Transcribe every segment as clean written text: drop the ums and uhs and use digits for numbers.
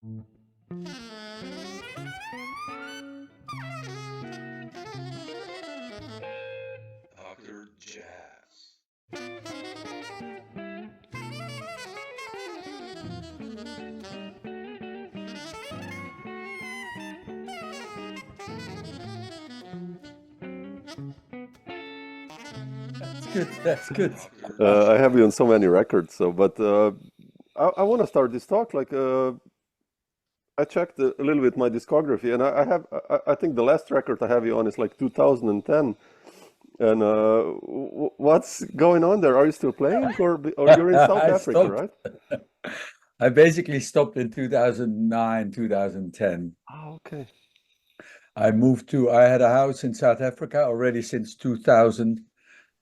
Dr. Jazz. That's good. That's good. Dr. I have you on so many records, so but I want to start this talk like I checked a little bit my discography, and I think the last record I have you on is like 2010. And what's going on there? Are you still playing, or you're in South I Africa, stopped. right? I basically stopped in 2009, 2010. Oh, okay. I had a house in South Africa already since 2000.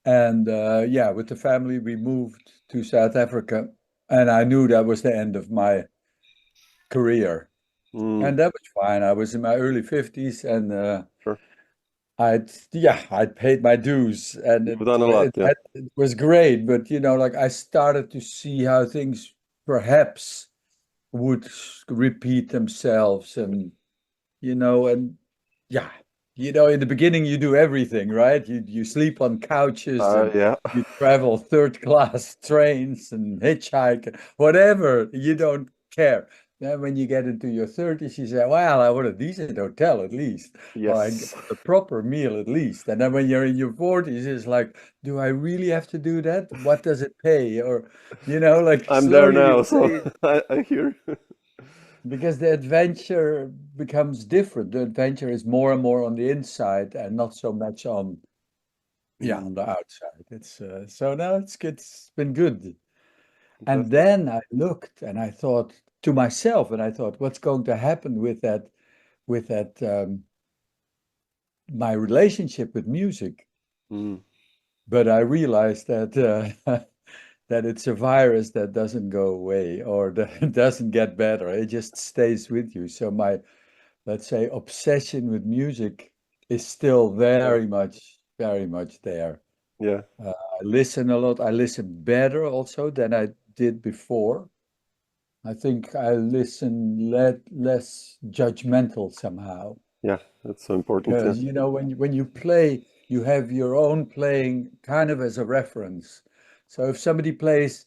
And yeah, with the family, we moved to South Africa. And I knew that was the end of my career. Mm, And that was fine. I was in my early 50s and sure. I'd paid my dues and You've done a lot, yeah. it was great. But, like I started to see how things perhaps would repeat themselves and yeah, in the beginning you do everything, right? You sleep on couches and Yeah. you travel third class trains and hitchhike, whatever, you don't care. Then when you get into your 30s, you say, well, I want a decent hotel at least, or I get Yes. a proper meal at least. And then when you're in your 40s, it's like, do I really have to do that? What does it pay? Or, like I'm there slowly now, you so say, I hear. because the adventure becomes different. The adventure is more and more on the inside and not so much on Mm, on the outside. It's so now it's been good. And fantastic. then I looked and I thought to myself, and I thought, what's going to happen with that my relationship with music? Mm, But I realized that that it's a virus that doesn't go away or that doesn't get better. It just stays with you. So my, let's say, obsession with music is still sure. very much there. Yeah. I listen a lot. I listen better also than I did before. I think I listen less judgmental somehow Yeah. That's so important. Yeah. because when you play, you have your own playing kind of as a reference. So if somebody plays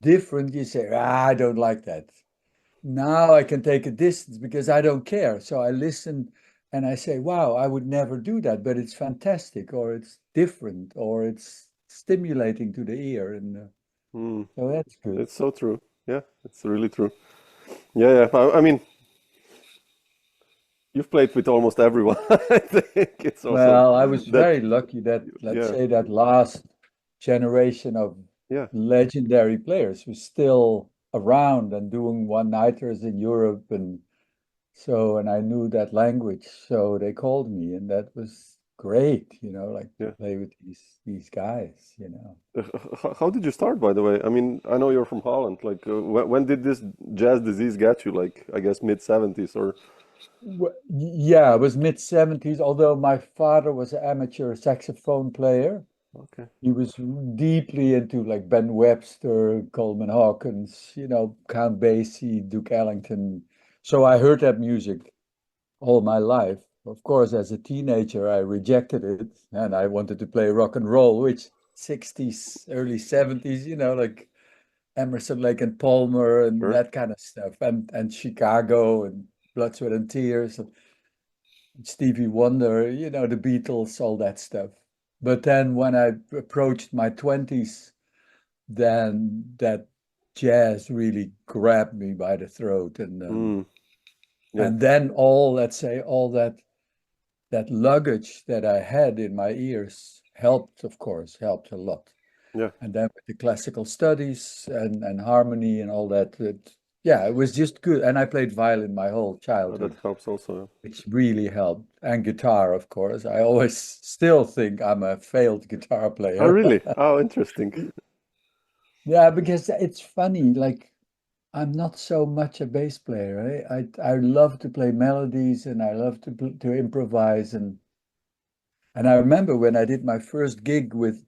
different, you say, I don't like that. Now I can take a distance because I don't care. So I listen and I say, wow, I would never do that, but it's fantastic, or it's different, or it's stimulating to the ear. And Mm, so that's good. it's so true. Yeah. It's really true. Yeah. Yeah. I mean, you've played with almost everyone. I think it's also Well, I was that. very lucky that, let's Yeah. say, that last generation of Yeah. legendary players was still around and doing one-nighters in Europe. And I knew that language, so they called me, and that was great, like to Yeah. play with these guys. How did you start, by the way? I mean, I know you're from Holland. Like, when did this jazz disease get you? Like, I guess mid 70s or. Yeah, it was mid 70s, although my father was an amateur saxophone player. Okay. He was deeply into like Ben Webster, Coleman Hawkins, Count Basie, Duke Ellington. So I heard that music all my life. Of course, as a teenager, I rejected it and I wanted to play rock and roll, which 60s, early 70s, like Emerson, Lake and Palmer and Sure. that kind of stuff, and Chicago and Blood, Sweat and Tears and Stevie Wonder, the Beatles, all that stuff. But then when I approached my 20s, then that jazz really grabbed me by the throat Mm, yeah. and then let's say all that luggage that I had in my ears helped, of course, helped a lot. Yeah. And then with the classical studies and harmony and all that, yeah, it was just good. And I played violin my whole That childhood, helps also. which really helped. And guitar, of course. I always still think I'm a failed guitar Oh, player. really? Oh, interesting. Yeah, because it's funny, like I'm not so much a bass player. I love to play melodies and I love to improvise and I remember when I did my first gig with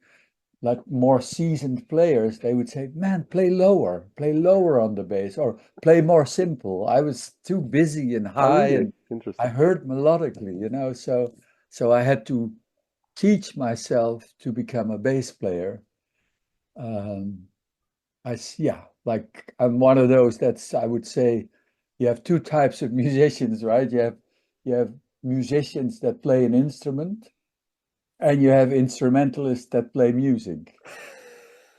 like more seasoned players, they would say, "Man, play lower on the bass, or play more simple." I was too busy and Oh, high, really? and I Interesting. heard melodically, so I had to teach myself to become a bass player. Um, yeah, like I'm one of those that's, I would say, you have two types of musicians, right? You have musicians that play an instrument, and you have instrumentalists that play music.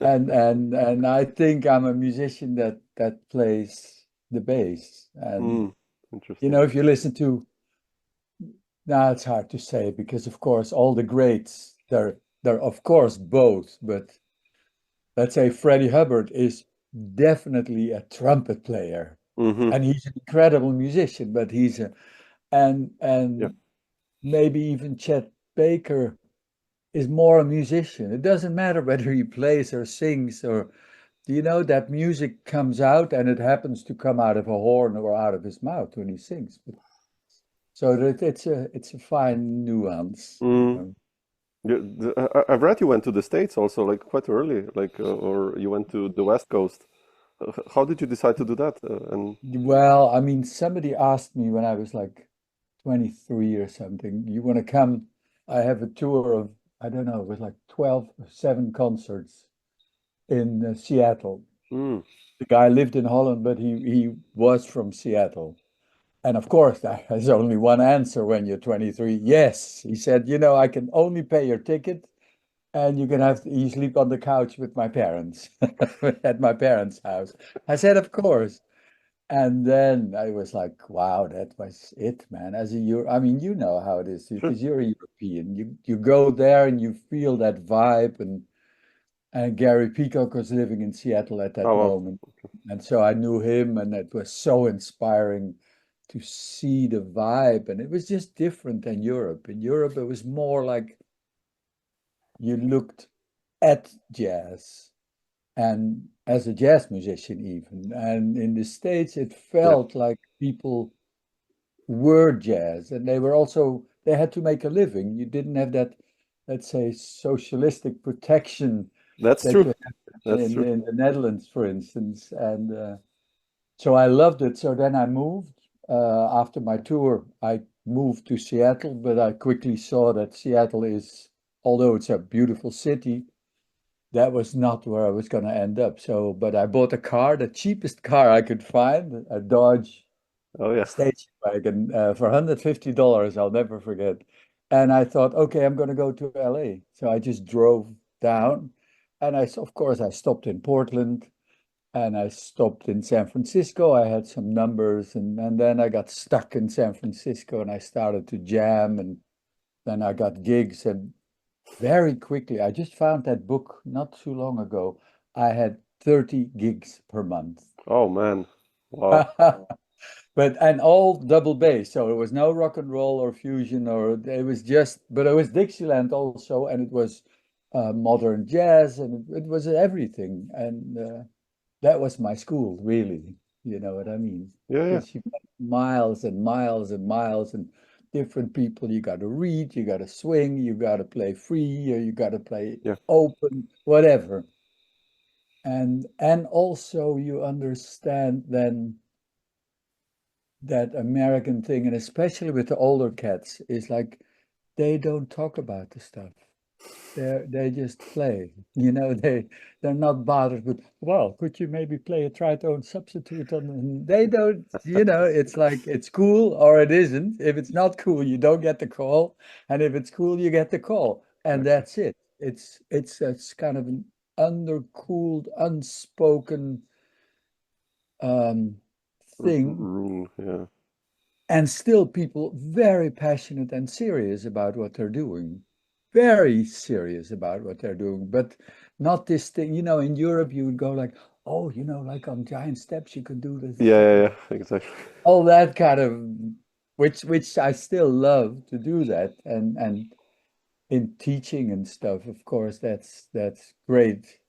And I think I'm a musician that plays the bass. And Mm, interesting. if you listen to, now it's hard to say because of course all the greats, they're of course both, but let's say Freddie Hubbard is definitely a trumpet player, Hmm. and he's an incredible musician, but he's a and Yeah, and maybe even Chet Baker is more a musician. It doesn't matter whether he plays or sings, or that music comes out, and it happens to come out of a horn or out of his mouth when he sings. But, so that it's a fine nuance. mm. Yeah, I've read you went to the States also, like quite early, like or you went to the West Coast. How did you decide to do that? And Well, I mean, somebody asked me when I was like 23 or something, "You want to come? I have a tour of, I don't know, it was like 12 or 7 concerts in Seattle." mm, The guy lived in Holland, but he was from Seattle. And of course, there's only one answer when you're 23. Yes, he said, "I can only pay your ticket, and you sleep on the couch with my parents at my parents' house." I said, "Of course." And then I was like, wow, that was it, man. I mean, you know how it is sure. because you're a European. You go there and you feel that vibe, and Gary Peacock was living in Seattle at that Oh, wow. moment. And so I knew him, and it was so inspiring to see the vibe. And it was just different than Europe. In Europe, it was more like you looked at jazz, and as a jazz musician even. And in the States, it Yeah, felt like people were jazz, and they had to make a living. You didn't have that, let's say, socialistic protection that's that true. you have That's true. in the Netherlands, for instance. And so I loved it. So then I moved. After my tour, I moved to Seattle, but I quickly saw that Seattle is, although it's a beautiful city, that was not where I was going to end up. So, but I bought a car, the cheapest car I could find, a Dodge Oh, yeah. station wagon, for $150. I'll never forget. And I thought, okay, I'm going to go to LA. So I just drove down, and of course, I stopped in Portland, and I stopped in San Francisco. I had some numbers, and then I got stuck in San Francisco, and I started to jam, and then I got gigs. And very quickly, I just found that book not too long ago. I had 30 gigs per month. Oh, man. Wow. And all double bass. So it was no rock and roll or fusion, or it was just, but it was Dixieland also, and it was modern jazz, and it was everything. And that was my school, really. You know what I mean? Yeah, yeah, Because you got miles and miles and miles and different people. You got to read, you got to swing, you got to play free, or you got to play yeah. open, whatever. And also you understand then that American thing, and especially with the older cats, is like they don't talk about the stuff. They just play. They're not bothered with, well, could you maybe play a tritone substitute on, they don't, it's like it's cool or it isn't. If it's not cool, you don't get the call. And if it's cool, you get the call. And Exactly. that's it. It's kind of an undercooled, unspoken um thing. Rule. Yeah. And still people very passionate and serious about what they're doing. Very serious about what they're doing. But not this thing, in Europe you would go like, oh, like on giant steps you can do this, Yeah, yeah, yeah. Exactly. all that kind of, which I still love to do that. And in teaching and stuff, of course, that's great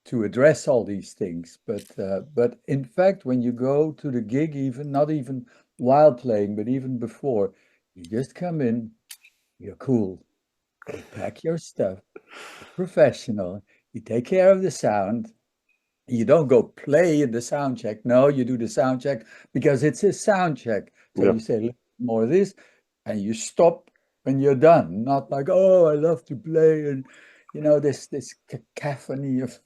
to address all these things. But in fact, when you go to the gig, even not even while playing, but even before, you just come in, you're cool, you pack your stuff, you're professional, You take care of the sound. You don't go play in the sound check. No, you do the sound check because it's a sound check. So Yeah. you say more of this, and you stop when you're done. Not like, oh, I love to play, and this cacophony of.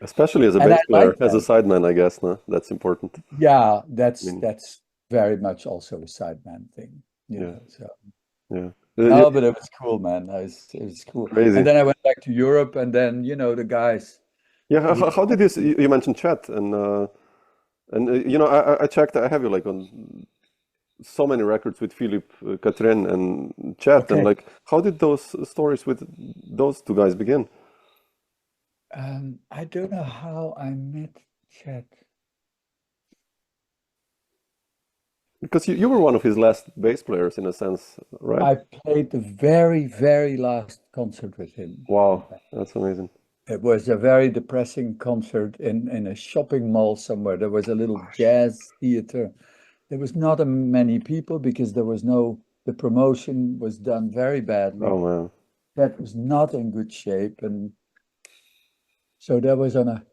Especially as a And I bass player, like as a that. sideman, I guess, no? That's important. Yeah, I mean, that's very much also a sideman thing. yeah, So yeah. no, but it was cool, man. It was cool. And Crazy. then I went back to Europe, and then the guys Yeah, would how did call this, me. you mentioned chat, and I checked, I have you like on so many records with Philip, Catherine, and Chet, and Okay. like, how did those stories with those two guys begin? I don't know how I met Chet. Because you were one of his last bass players in a sense, right? I played the very, very last concert with him. Wow, that's amazing. It was a very depressing concert in a shopping mall somewhere. There was a little jazz theater. There was not many people because the promotion was done very Oh badly. man. That was not in good shape. And so that was on a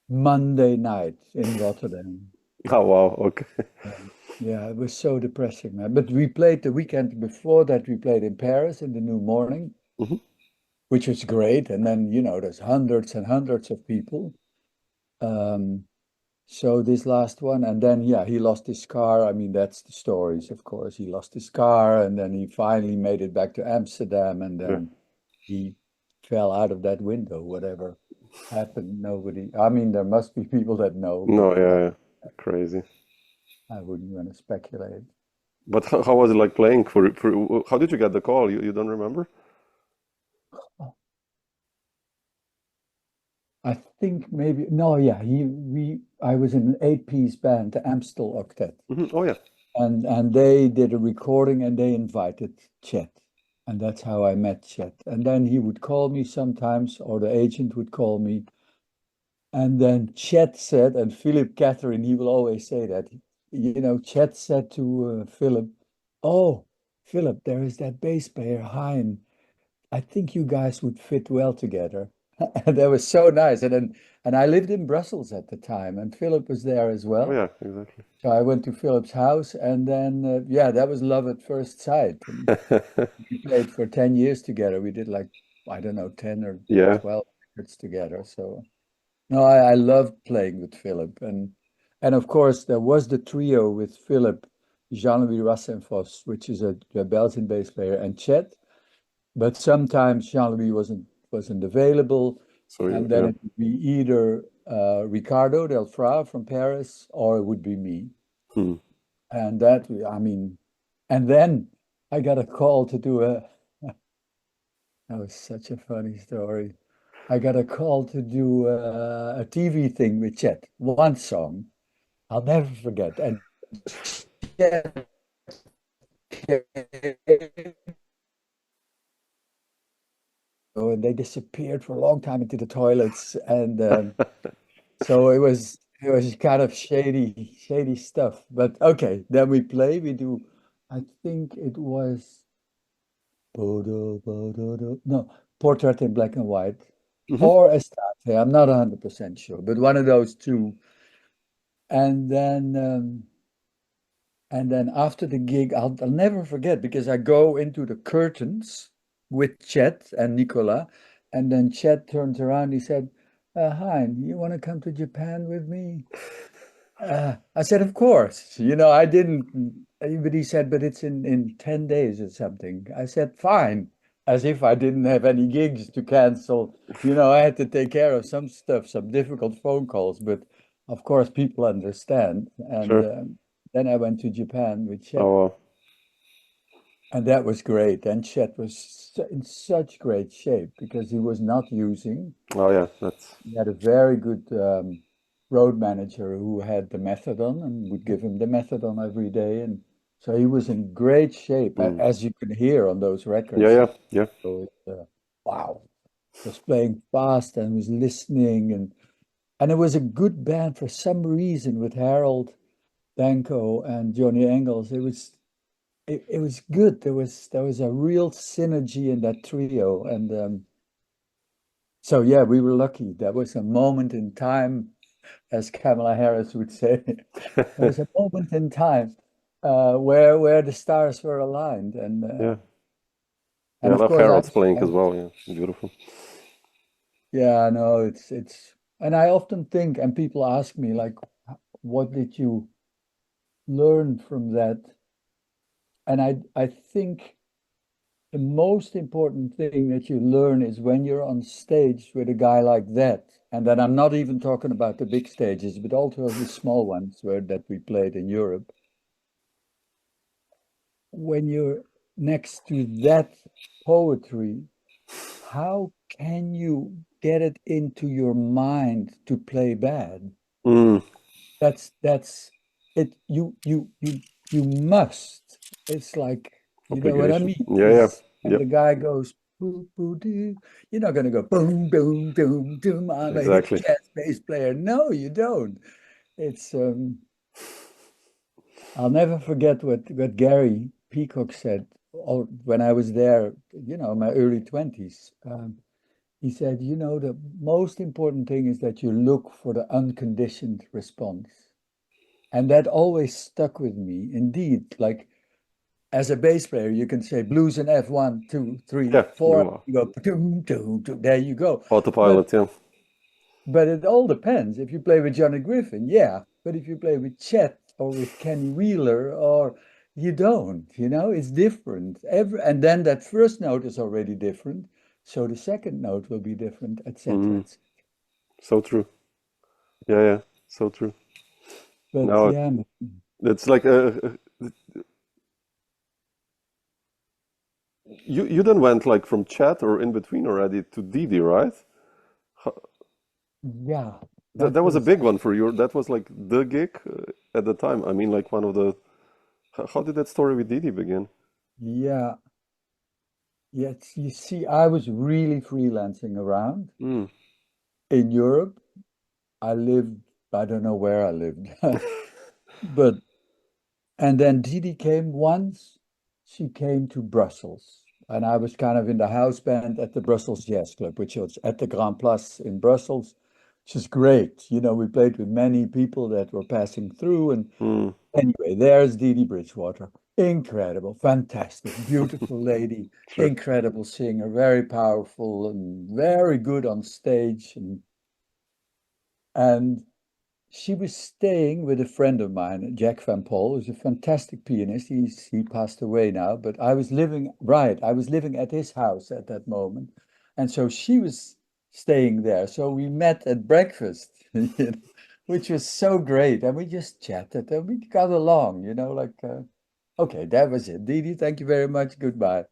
Monday night in Rotterdam. Oh wow, okay. Yeah, it was so depressing, man. But we played the weekend before that, we played in Paris in the New Morning, Mhm. which was great. And then, there's hundreds and hundreds of people. Um, so this last one, and then, yeah, he lost his car. I mean, that's the stories, of course. He lost his car, and then he finally made it back to Amsterdam, and Yeah. then he fell out of that window, whatever happened. I mean, there must be people that know, but No, yeah, yeah. Crazy. I wouldn't want to speculate. But how was it like playing for how did you get the call? You don't remember? I think maybe no, yeah. I was in an eight-piece band, the Amstel Octet, Oh yeah. and they did a recording and they invited Chet, and that's how I met Chet. And then he would call me sometimes, or the agent would call me, and then Chet said, and Philip Catherine, he will always say that, Chet said to Philip, "Oh, Philip, there is that bass player Hein. I think you guys would fit well together." And that was so nice. And I lived in Brussels at the time, and Philip was there as Oh well. yeah, exactly. So I went to Philip's house, and then yeah, that was love at first sight. And we played for 10 years together. We did like, I don't know, 10 or Yeah. 12 records together. So no, I loved playing with Philip. And of course there was the trio with Philip, Jean-Louis Rassenfos, which is a Belgian bass player, and Chet. But sometimes Jean-Louis wasn't available, So and then yeah. it would be either Ricardo Delfra from Paris or it would be me. Hmm. And I mean, and then I got a call to do that was such a funny story. I got a call to do a TV thing with Chet, one song. I'll never forget. And Chet and they disappeared for a long time into the toilets, and so it was kind of shady stuff. But okay, then we play. We do. I think it was no, Portrait in Black and White Hmm. or Estate. I'm not 100% sure, but one of those two. And then after the gig, I'll never forget because I go into the curtains with Chet and Nicola, and then Chet turns around. He said, "Hein, you want to come to Japan with me?" I said, "Of course." I didn't. But he said, "But it's in 10 days or something." I said, "Fine," as if I didn't have any gigs to cancel. I had to take care of some stuff, some difficult phone calls, but of course, people understand. And Sure. then I went to Japan with Oh Chet, wow. and that was great. And Chet was in such great shape because he was not using. Oh yeah, that's He had a very good road manager who had the methadone and would give him the methadone every day. And so he was in great shape, mm. as you can hear on those Yeah, records. yeah, yeah. So wow, was playing fast and was listening. And it was a good band for some reason with Harold Danko and Johnny Engels. It was good. There was a real synergy in that trio. And So yeah, we were lucky. That was a moment in time, as Kamala Harris would say. There was a moment in time where the stars were aligned, Yeah. Yeah, and I of love course Harold's playing as well. Yeah, beautiful. yeah, no, it's, and I often think, and people ask me like, what did you learn from that? And I think the most important thing that you learn is when you're on stage with a guy like that. And then I'm not even talking about the big stages, but also the small ones where that we played in Europe. When you're next to that poetry, how can you get it into your mind to play bad? Mm, That's it. You must. It's like, you know what I obligation. mean? Yeah, yeah, Is and yep, the guy goes boo boo doo. You're not gonna go boom boom boom boom. I'm a hit exactly. jazz bass player. No, you don't. It's I'll never forget what Gary Peacock said when I was there, in my early 20s. He said, the most important thing is that you look for the unconditioned response. And that always stuck with me. Indeed, like as a bass player, you can say blues in F1, 2, 3, Yeah, 4. you are. You go, doom, doom, doom, there you go. But Autopilot, yeah. but it all depends. If you play with Johnny Griffin, yeah. But if you play with Chet or with Kenny Wheeler, or you don't, it's different. And then that first note is already different. So the second note will be different, etc. Mm, so true. Yeah, yeah, so true. But Now yeah, it's like you then went like from chat or in between already to Dee Dee, right? Ho- yeah, That that was a was big one for you. That was like the gig at the time. I mean, like one of the. How did that story with Dee Dee begin? yeah. Yes, you see, I was really freelancing around Mm. in Europe. I lived, I don't know where I lived, but, and then Didi came once. She came to Brussels, and I was kind of in the house band at the Brussels Jazz Club, which was at the Grand Place in Brussels, which is great. We played with many people that were passing through, and Mm. anyway, there's Dee Dee Bridgewater. Incredible, fantastic, beautiful lady, Sure. incredible singer, very powerful and very good on stage. And she was staying with a friend of mine, Jack Van Pol, who's a fantastic pianist. He passed away now, but I was living at his house at that moment. And so she was staying there. So we met at breakfast, which was so great. And we just chatted and we got along, okay, that was it. Didi, thank you very much. Goodbye.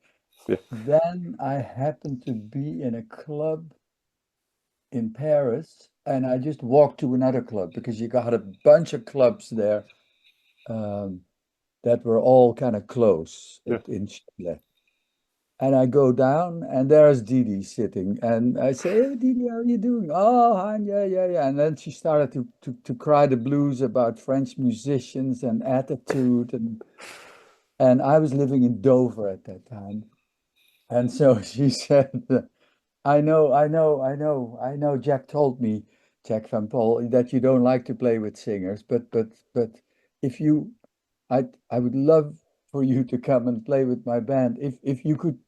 Yeah. Then I happened to be in a club in Paris, and I just walked to another club because you got a bunch of clubs there um, that were all kind of close Yeah. in Chile. And I go down, and there's Didi sitting, and I say, "Hey, Didi, how are you doing?" "Oh, Han, yeah, yeah, yeah." And then she started to cry the blues about French musicians and attitude, and I was living in Dover at that time, and so she said, I know. Jack told me, Jack Van Pol, that you don't like to play with singers, but if you, I would love for you to come and play with my band. If you could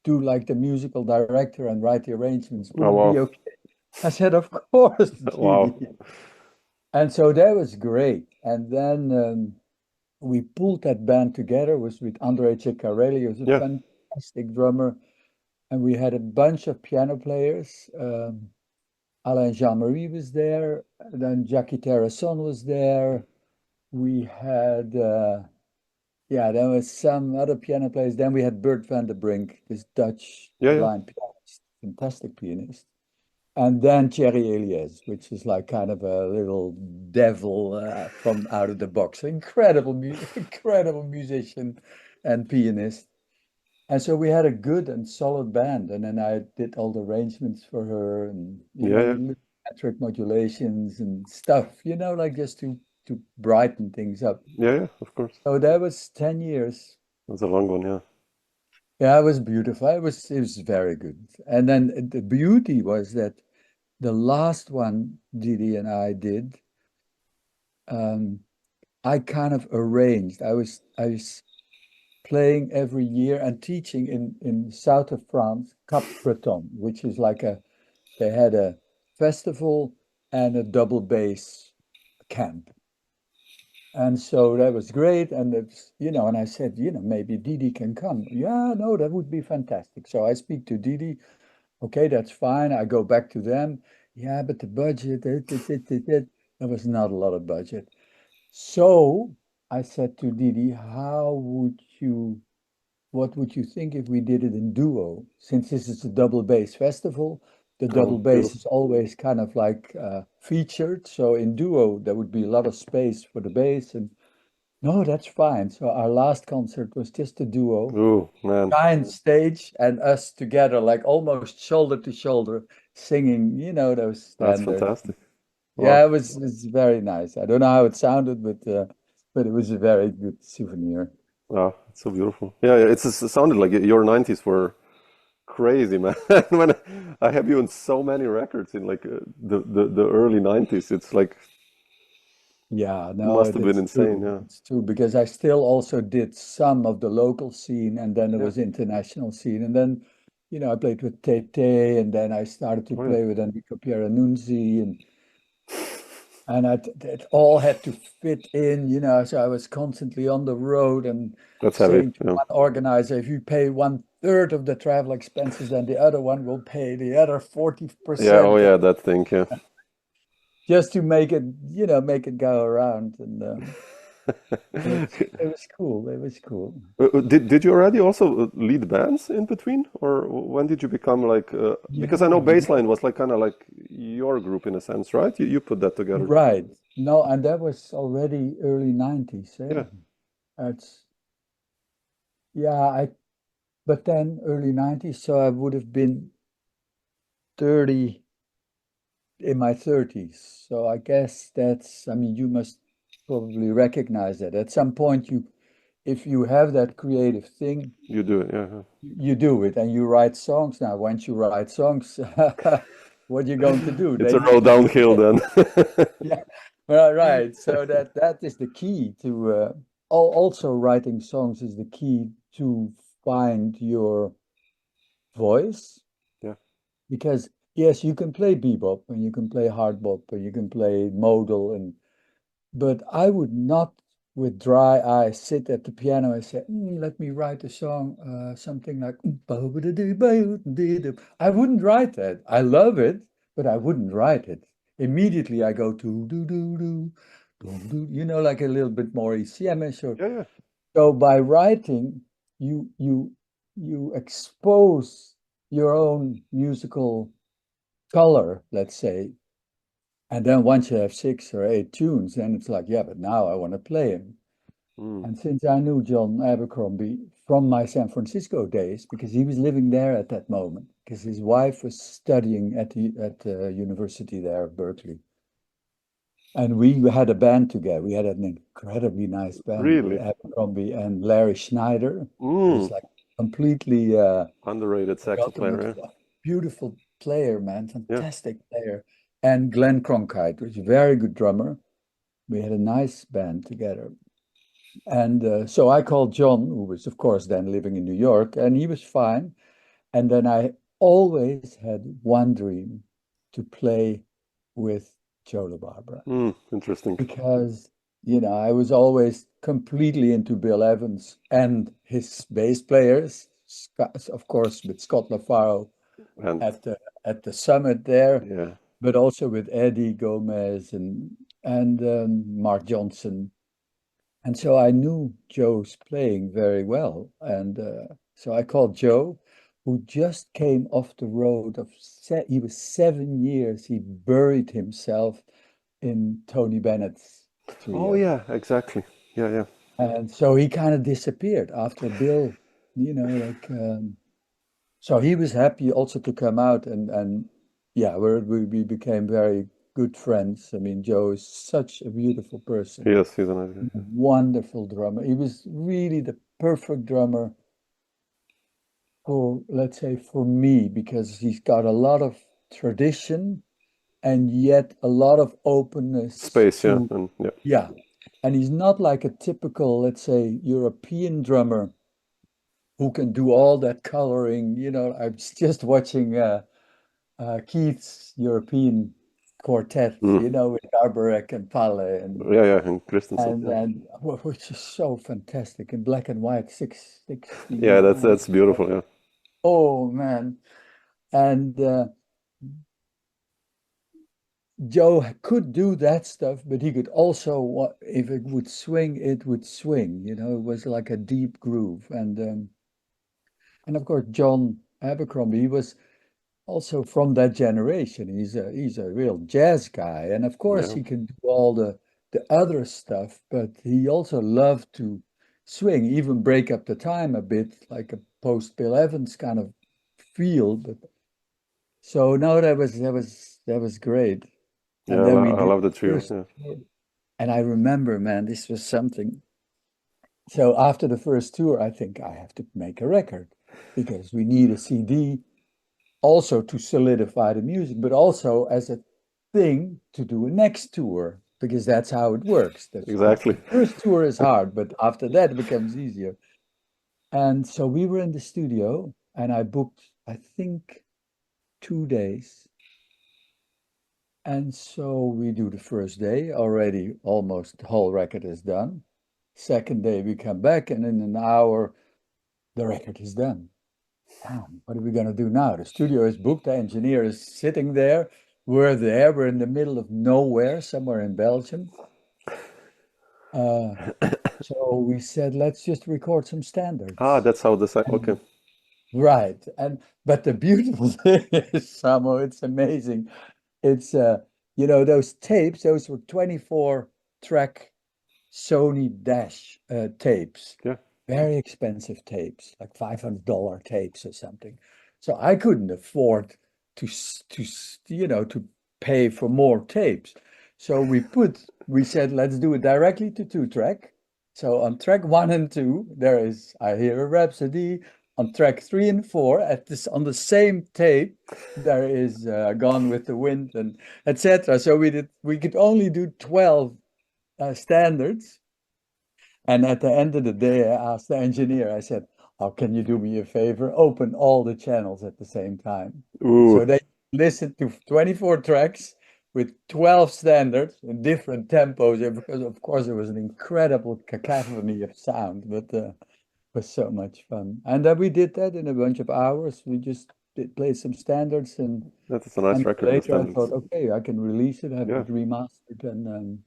do like the musical director and write the arrangements, would Oh it be wow. okay? I said, of course, Wow. Didi. And so that was great. And then we pulled that band together. It was with Andre Ceccarelli, who's a Yeah. fantastic drummer, and we had a bunch of piano players. Alain Jean-Marie was there. Then Jackie Terrasson was there. We had, yeah, there was some other piano players. Then we had Bert van der Brink, this Dutch Yeah, yeah. blind pianist, fantastic pianist. And then Thierry Elias, which is like kind of a little devil from out of the box. Incredible musician and pianist. And so we had a good and solid band, and then I did all the arrangements for her, and Yeah, yeah. little metric modulations and stuff, like just to brighten things up. Yeah, yeah, of course. So that was 10 years. That's a long one, yeah. Yeah, it was beautiful. It was very good. And then the beauty was that the last one Dee Dee and I did, um, I kind of arranged. I was playing every year and teaching in the south of France, Cap Breton, which is like they had a festival and a double bass camp. And so that was great. And and I said, maybe Dee Dee can come. Yeah, no, that would be fantastic. So I speak to Dee Dee. Okay, that's fine. I go back to them. Yeah, but the budget, there was not a lot of budget. So I said to Dee Dee, what would you think if we did it in duo? Since this is a double bass festival, the double Oh, bass beautiful. is always kind of like featured. So in duo, there would be a lot of space for the bass. And no, that's fine. So our last concert was just a duo, Oh, man, giant stage, and us together, like almost shoulder to shoulder, singing, those that's standards. fantastic. Yeah, Wow. it's very nice. I don't know how it sounded, but it was a very good souvenir. Wow, it's so beautiful. Yeah, yeah, it sounded like your 90s were crazy, man. When I have you in so many records in like the early 90s, it's like Yeah, no, must have been that's insane. true. Yeah. It's true because I still also did some of the local scene, and then there Yeah. was international scene, and then I played with Tete, and then I started to Oh, yeah. play with Enrico Pieranunzi, and it all had to fit in, so I was constantly on the road and That's heavy. saying to Yeah. one organizer, if you pay one third of the travel expenses, then the other one will pay the other Yeah. Oh, 40%, yeah. That thing. Yeah. just to make it go around. And it was cool. It was cool. Did you already also lead bands in between, or when did you become like? Because I know Yeah, Baseline was like kind of like your group in a sense, right? You put that together. right. No, and that was already early 90s, eh? Yeah. It's yeah, but then early 90s, so I would have been 30 in my 30s. So I guess I mean, you must probably recognize that at some point if you have that creative thing, You do it. Yeah. Yeah. you do it and you write songs. Now, once you write songs, what are you going to do? It's They a need road to be downhill played. then. Yeah, well, right. So that is the key to also writing songs is the key to find your voice Yeah. because yes, you can play bebop and you can play hard bop and you can play modal but I would not with dry eyes sit at the piano and say, let me write a song, something like I wouldn't write that. I love it, but I wouldn't write it. Immediately I go to do do do boom do, like a little bit more ECMish or Yeah. Yeah. so by writing, you expose your own musical color, let's say, and then once you have 6 or 8 tunes, then it's like, yeah, but now I want to play him. Mm. And since I knew John Abercrombie from my San Francisco days, because he was living there at that moment, because his wife was studying at the university there, Berkeley. And we had a band together. We had an incredibly nice band with Really? Abercrombie and Larry Schneider, Mm. who's like completely Underrated saxo forgotten, player. but a beautiful player, man, Yeah. fantastic player. And Glenn Cronkite, who's a very good drummer. We had a nice band together. And so I called John, who was, of course, then living in New York, and he was fine. And then I always had one dream to play with Joe LaBarbera Yeah. Mm. Interesting. because, I was always completely into Bill Evans and his bass players, of course, with Scott LaFaro And at the summit there, yeah. but also with Eddie Gomez and Mark Johnson. And so I knew Joe's playing very well. And so I called Joe, who just came off the road he was 7 years. He buried himself in Tony Bennett's Oh trio. yeah, exactly. Yeah, yeah. And so he kind of disappeared after Bill, so he was happy also to come out and yeah, we became very good friends. I mean, Joe is such a beautiful person. Yes, he's an idea. Wonderful drummer. He was really the perfect drummer let's say, for me, because he's got a lot of tradition and yet a lot of openness Space, yeah, to, and yeah, yeah. And he's not like a typical, let's say, European drummer who can do all that coloring. I was just watching Keith's European quartet, mm. with Garbarek and Palle and Yeah, and Christensen, and yeah, and which is so fantastic in black and white, 60. yeah, that's beautiful, yeah, Oh man. And Joe could do that stuff, but he could also, if it would swing, it would swing. It was like a deep groove. And of course, John Abercrombie, he was also from that generation. He's a real jazz guy, and of course yeah, he can do all the other stuff, but he also loved to swing, even break up the time a bit, like a post Bill Evans kind of feel. But so no, that was great. yeah. And then we I did love the the trio, first yeah. tour, and I remember, man, this was something. So after the first tour, I think I have to make a record because we need a CD also to solidify the music, but also as a thing to do a next tour because that's how it works. The Exactly. first tour is hard, but after that it becomes easier. And so we were in the studio, and I booked, I think, 2 days. And so we do the first day, already almost the whole record is done. Second day we come back, and in an hour the record is done. Damn, what are we gonna do now? The studio is booked, the engineer is sitting there. We're there, we're in the middle of nowhere, somewhere in Belgium. Uh, so we said, let's just record some Ah, standards. that's how the okay. And right, but the beautiful thing is, Samo, it's amazing. It's those tapes, those were 24 track Sony Dash tapes, Yeah, very expensive tapes, like $500 tapes or something. So I couldn't afford to pay for more tapes. So we said, let's do it directly to 2 track. So on track 1 and 2, there is I Hear a Rhapsody. On track 3 and 4, on the same tape, there is Gone with the Wind and etc. So we could only do 12 standards. And at the end of the day, I asked the engineer, I said, "Oh, can you do me a favor? Open all the channels at the same time." ooh, So they listened to 24 tracks with 12 standards in different tempos, because of course it was an incredible cacophony of sound, but it was so much fun. And then we did that in a bunch of hours. We just played some standards, and that is a nice record, the later I thought, standards. okay, I can release it, have Yeah, it remastered, and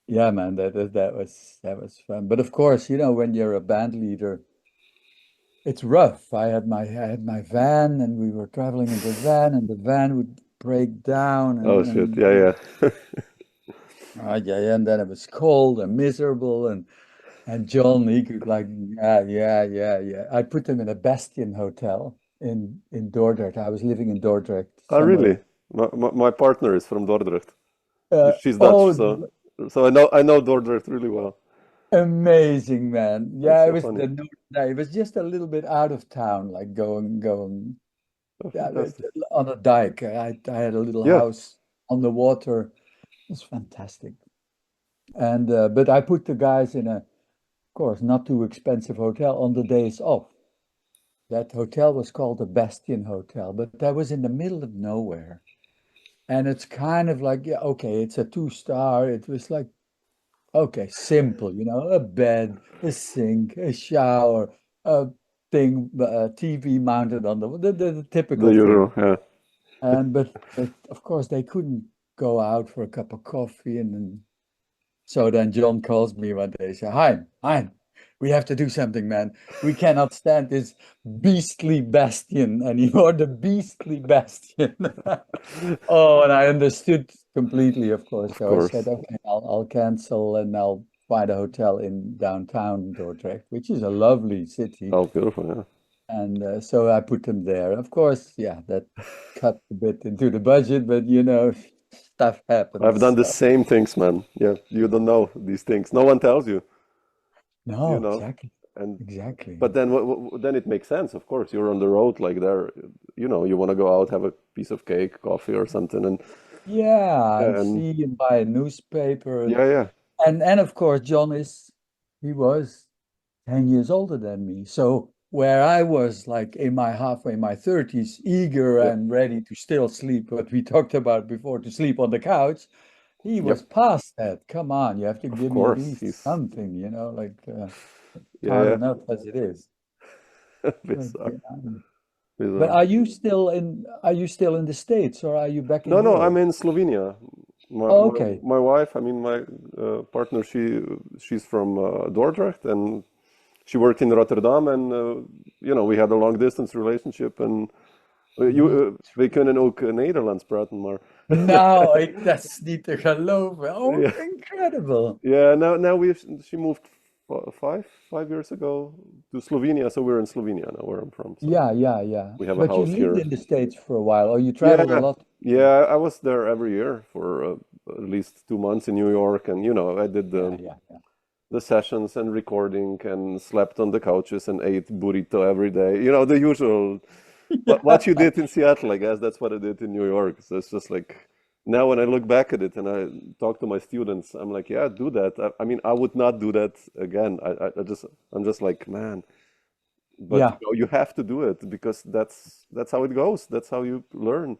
yeah, man, that was fun. But of course, when you're a band leader, it's rough. I had my van, and we were traveling in the van, and the van would break down, oh and shit, and yeah, yeah. yeah, and then it was cold and miserable, and John, he could, like, yeah, yeah, yeah, yeah. I put him in a Bastion hotel in Dordrecht. I was living in Dordrecht Oh, somewhere. really? My partner is from Dordrecht. Uh, She's Dutch, oh, so I know Dordrecht really well. Amazing, man. That's Yeah, it so was funny. it was just a little bit out of town, like going, Oh, yeah, fantastic. on a dike. I had a little Yeah, house on the water. It was fantastic. And but I put the guys in of course, not too expensive hotel on the days off. That hotel was called the Bastion Hotel, but that was in the middle of nowhere. And it's kind of like, yeah, okay, it's a 2 star. It was like, okay, simple, a bed, a sink, a shower, a TV mounted on the the typical Euro. thing. Yeah. And but of course they couldn't go out for a cup of coffee, and so then John calls me one day, say, Hein, we have to do something, man. We cannot stand this beastly bastion anymore, the beastly bastion. Oh, and I understood completely, of course. Of So I said, course. okay, I'll cancel, and I'll find a hotel in downtown Dordrecht, which is a lovely city. Oh, beautiful. Yeah. And so I put them there. Of course, yeah, that cut a bit into the budget, but stuff I've done happens. the same things, man. Yeah, you don't know these things. No one tells you, No, you know. exactly. And exactly. but then then it makes sense, of course. You're on the road like there, you want to go out, have a piece of cake, coffee or something, Yeah, and and see and buy a newspaper, yeah. and of course John he was 10 years older than me. So where I was like in my 30s, eager Yeah. and ready to still sleep, what we talked about before, to sleep on the couch, he was Yep. past that. Come on, you have to Of give me at course. least something, like hard Yeah, enough as it is. But, bizarre. but Bizarre. are you still in the States or are you back in No, I'm Europe? in Slovenia. My Oh, my, okay. my wife, I mean my partner, she's from Dordrecht, and she worked in Rotterdam, and we had a long distance relationship, and Me we too. kunnen ook Nederlands praten, maar Nou, dat is niet te geloven. Oh, yeah, incredible. yeah. Now she moved 5 years ago to Slovenia, so we're in Slovenia now, where I'm from. So Yeah. we have a But you house lived here. in the States for a while, or you traveled a Yeah, lot. yeah. I was there every year for at least 2 months in New York, and I did Yeah. the sessions and recording and slept on the couches and ate burrito every day. The usual. What you did in Seattle, I guess that's what I did in New York. So it's just like now when I look back at it and I talk to my students, I'm like, yeah, do that. I mean, I would not do that again. I'm just like, man. But Yeah, you have to do it because that's how it goes. That's how you learn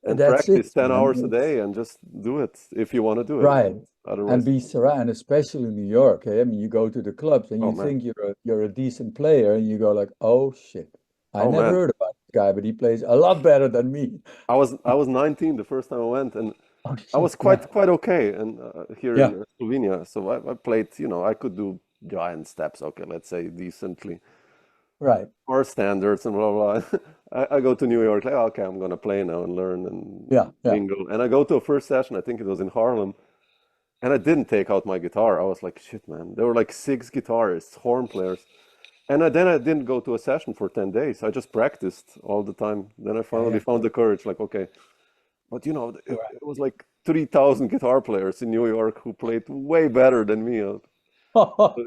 and that's it, practice 10 man. hours a day and just do it if you want to do it. Right. And Otherwise, be surrounded, especially in New York. I mean, you go to the clubs and oh you man, think you're a decent player, and you go like, oh shit, I oh never man. heard about this guy, but he plays a lot better than me. I was 19 the first time I went, and Oh I was shit, yeah, quite okay, and here yeah, in Slovenia, so I played. I could do giant steps. Okay, let's say decently, right, or standards and blah blah. I go to New York, like okay, I'm gonna play now and learn and yeah. mingle. And I go to a first session. I think it was in Harlem, and I didn't take out my guitar. I was like, shit, man. There were like 6 guitarists, horn players, and then I didn't go to a session for 10 days. I just practiced all the time. Then I finally Yeah. found the courage, like okay. But it, Right. it was like 3,000 guitar players in New York who played way better than me. But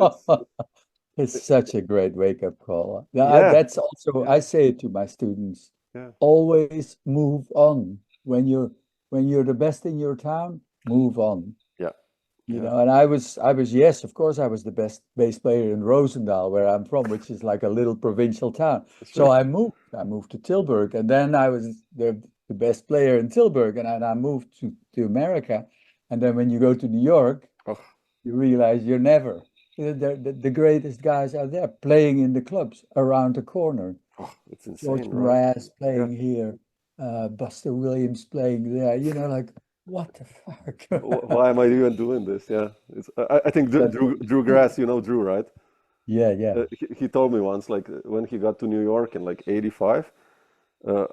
It's it- such a great wake-up call. Yeah, yeah, that's also, I say it to my students, yeah, always move on. When you're the best in your town, move on. yeah, yeah. And I was, yes, of course, I was the best bass player in Roosendaal, where I'm from, which is like a little provincial town. So Sure. I moved to Tilburg, and then I was the best player in Tilburg, and I moved to America. And then when you go to New York, Oh, you realize you're never. The greatest guys are there playing in the clubs around the corner. it's George insane, right? Mraz Yeah. playing here, Buster Williams playing there. Like, what the fuck? Why am I even doing this? Yeah. I think But Drew Grass, Drew, right? yeah. He told me once, like when he got to New York in like 85.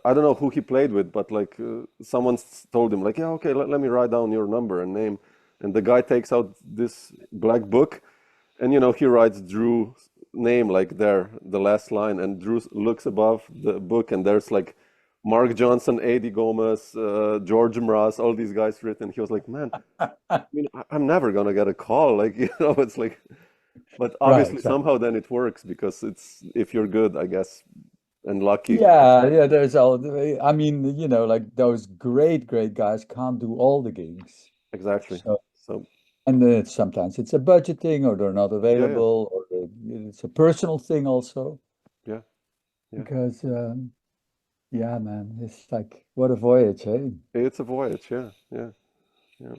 I don't know who he played with, but like someone told him, like, yeah, okay, let me write down your number and name. And the guy takes out this black book, and he writes Drew's name like there, the last line, and Drew looks above the book, and there's like Mark Johnson, Eddie Gomez, George Mraz, all these guys written. He was like, man, I mean, I'm never gonna get a call, like it's like, but obviously Right. somehow then it works because it's if you're good, I guess, and lucky. Yeah. There's all. I mean, like those great guys can't do all the gigs. Exactly. So, So and then sometimes it's a budget thing, or they're not yeah, available, or it's a personal thing also. yeah, yeah. Because, yeah, man, it's like what a voyage, hey? It's a voyage. Yeah, yeah, yeah.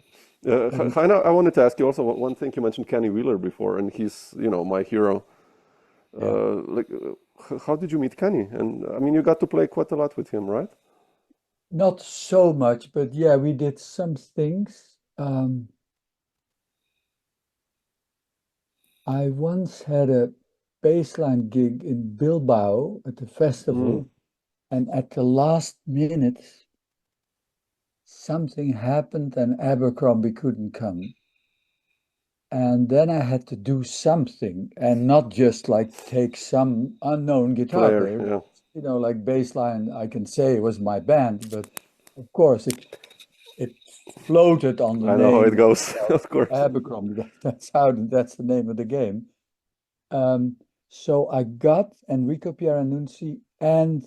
And Heine, I wanted to ask you also one thing. You mentioned Kenny Wheeler before, and he's my hero. yeah, How did you meet Kenny? And I mean, you got to play quite a lot with him, right? not so much, but yeah, we did some things. I once had a baseline gig in Bilbao at the Mm, festival, and at the last minute, something happened and Abercrombie couldn't come. And then I had to do something and not just like take some unknown guitar player. player. Yeah, Like baseline, I can say it was my band, but of course it floated on the I know how it name goes. of Of course. Abercrombie. That's the name of the game. Um, So I got Enrico Pieranunzi and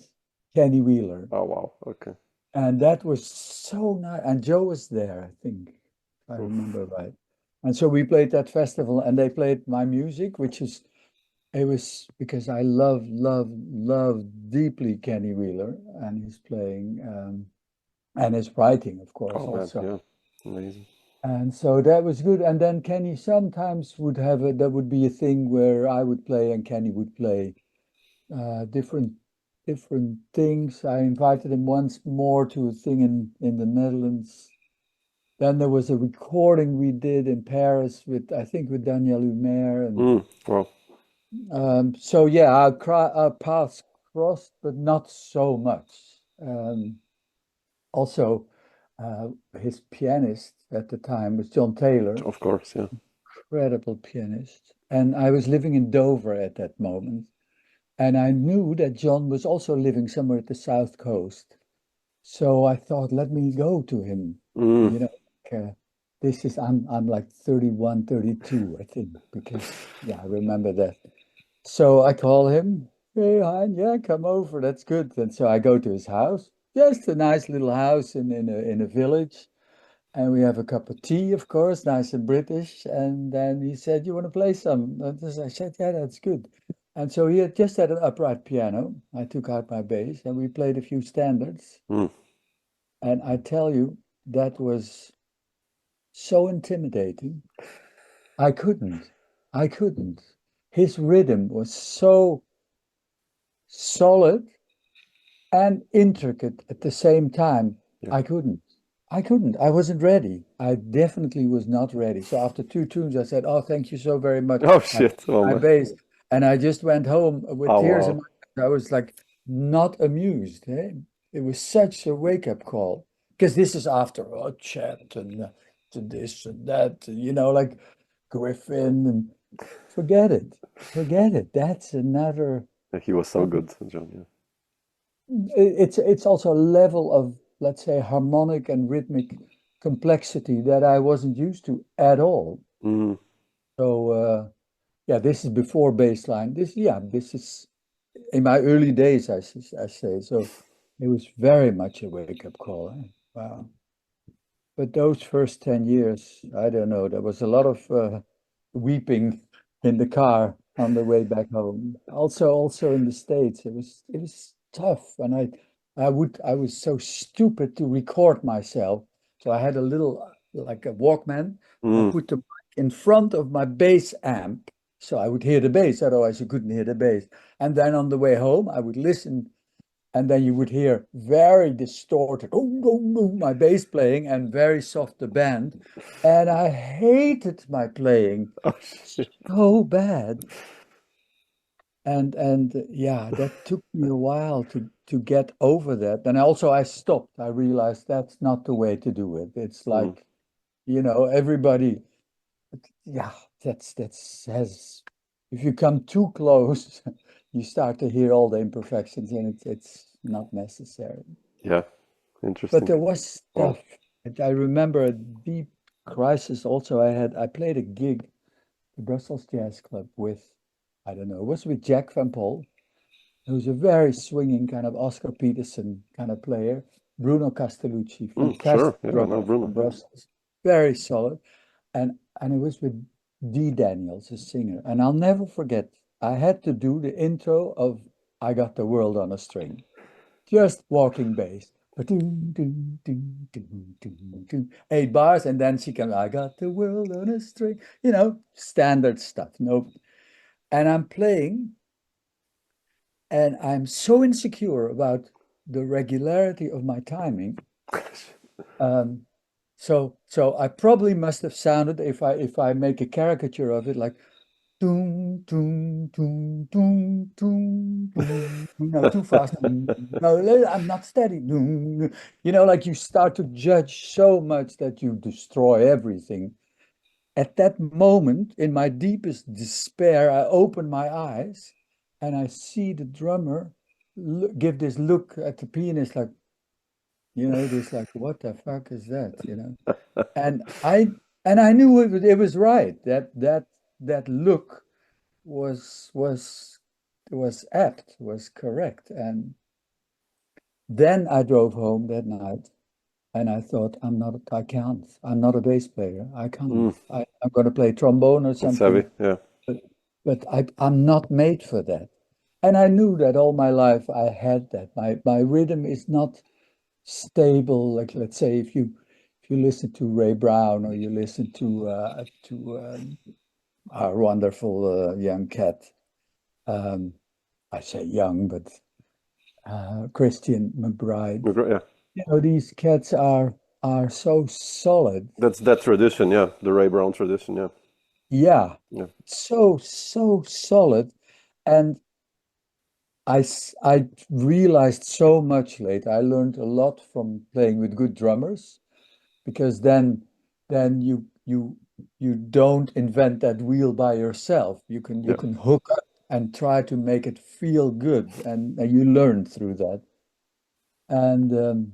Kenny Wheeler. Oh wow. Okay. And that was so nice. And Joe was there, I think, if I Oof. remember right. And so we played that festival and they played my music, it was because I love deeply Kenny Wheeler and his playing and his writing, of course, Oh man, also. yeah. Amazing. And so that was good. And then Kenny sometimes would have that would be a thing where I would play and Kenny would play different things. I invited him once more to a thing in the Netherlands. Then there was a recording we did in Paris with I think with Daniel Humer and Wow. so yeah, our paths crossed, but not so much. Also, his pianist at the time was John Taylor, Of course, yeah. incredible pianist. And I was living in Dover at that moment. And I knew that John was also living somewhere at the South Coast. So I thought, let me go to him. Mm. You know, I'm like 31, 32, I think, because yeah, I remember that. So I call him, hey, Hein, yeah, come over. That's good. And so I go to his house, just a nice little house in a village. And we have a cup of tea, of course, nice and British. And then he said, you want to play some? And I said, yeah, that's good. And so he had just had an upright piano. I took out my bass and we played a few standards. Mm. And I tell you, that was so intimidating. I couldn't. I couldn't. His rhythm was so solid and intricate at the same time. Yeah. I couldn't. I couldn't. I wasn't ready. I definitely was not ready. So after two tunes, I said, "Oh, thank you so very much, Oh my shit. Oh my man. bass." And I just went home with Oh tears in wow. my eyes. I was like not amused. Eh? It was such a wake-up call because this is after Chet and to this and that, like Griffin and forget it, forget it. That's another. Yeah, he was so good, John. Yeah. It's also a level of, let's say, harmonic and rhythmic complexity that I wasn't used to at all. Mm. So yeah, this is before baseline. This is in my early days, I say. So it was very much a wake-up call. Eh? Wow. But those first 10 years, I don't know, there was a lot of weeping in the car on the way back home. Also in the States, it was tough. And I was so stupid to record myself. So I had a little, like a Walkman. I Mm. put the mic in front of my bass amp. So I would hear the bass, otherwise you couldn't hear the bass. And then on the way home, I would listen and then you would hear very distorted, my bass playing and very soft the band. And I hated my playing Oh shit. so bad. And yeah, that took me a while to get over that. And also I stopped. I realized that's not the way to do it. It's Mm. like, everybody, yeah, that's has if you come too close, you start to hear all the imperfections and it's not necessary. Yeah. But Interesting. there was Wow. stuff. I remember a deep crisis also. I played a gig, the Brussels Jazz Club with, I don't know, it was with Jack Van Pol, who's a very swinging kind of Oscar Peterson kind of player. Bruno Castellucci, Sure. fantastic Yeah, I know drummer Bruno. from Yeah. Brussels, very solid. And it was with Dee Daniels, a singer. And I'll never forget, I had to do the intro of I Got the World on a String, just walking bass. Ba-doom, doom, doom, doom, doom, doom. 8 bars, and then she can, I got the world on a string, standard stuff. Nope. And I'm playing, and I'm so insecure about the regularity of my timing. Um, so I probably must have sounded, if I make a caricature of it, like doom, doom, doom, doom, doom, doom. No, too fast. No, I'm not steady. Doom. Like you start to judge so much that you destroy everything. At that moment, in my deepest despair, I open my eyes and I see the drummer give this look at the pianist, like, this like, what the fuck is that? And I knew it was right. That look was apt, was correct. And then I drove home that night and I thought, I'm not a bass player. I can't. Mm, I'm going to play trombone or it's heavy. something, Yeah. but, I'm not made for that. And I knew that all my life I had that. My rhythm is not stable. Like, let's say if you listen to Ray Brown or you listen to our wonderful young cat. I say young, but Christian McBride. Yeah. You know, these cats are so solid. That's that tradition. Yeah. The Ray Brown tradition. Yeah. Yeah, Yeah. so solid. And I realized so much later. I learned a lot from playing with good drummers because then you don't invent that wheel by yourself. You Yeah. can hook up and try to make it feel good, and you learn through that. And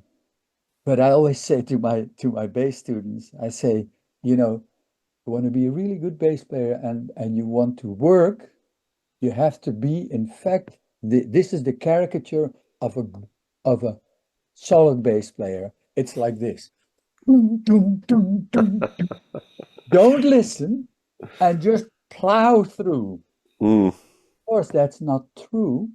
but I always say to my bass students, I say, you know, you want to be a really good bass player and you want to work, you have to be, in fact, this is the caricature of a solid bass player. It's like this. Doom, doom, doom, doom, doom. Don't listen and just plow through. Mm, Of course, that's not true,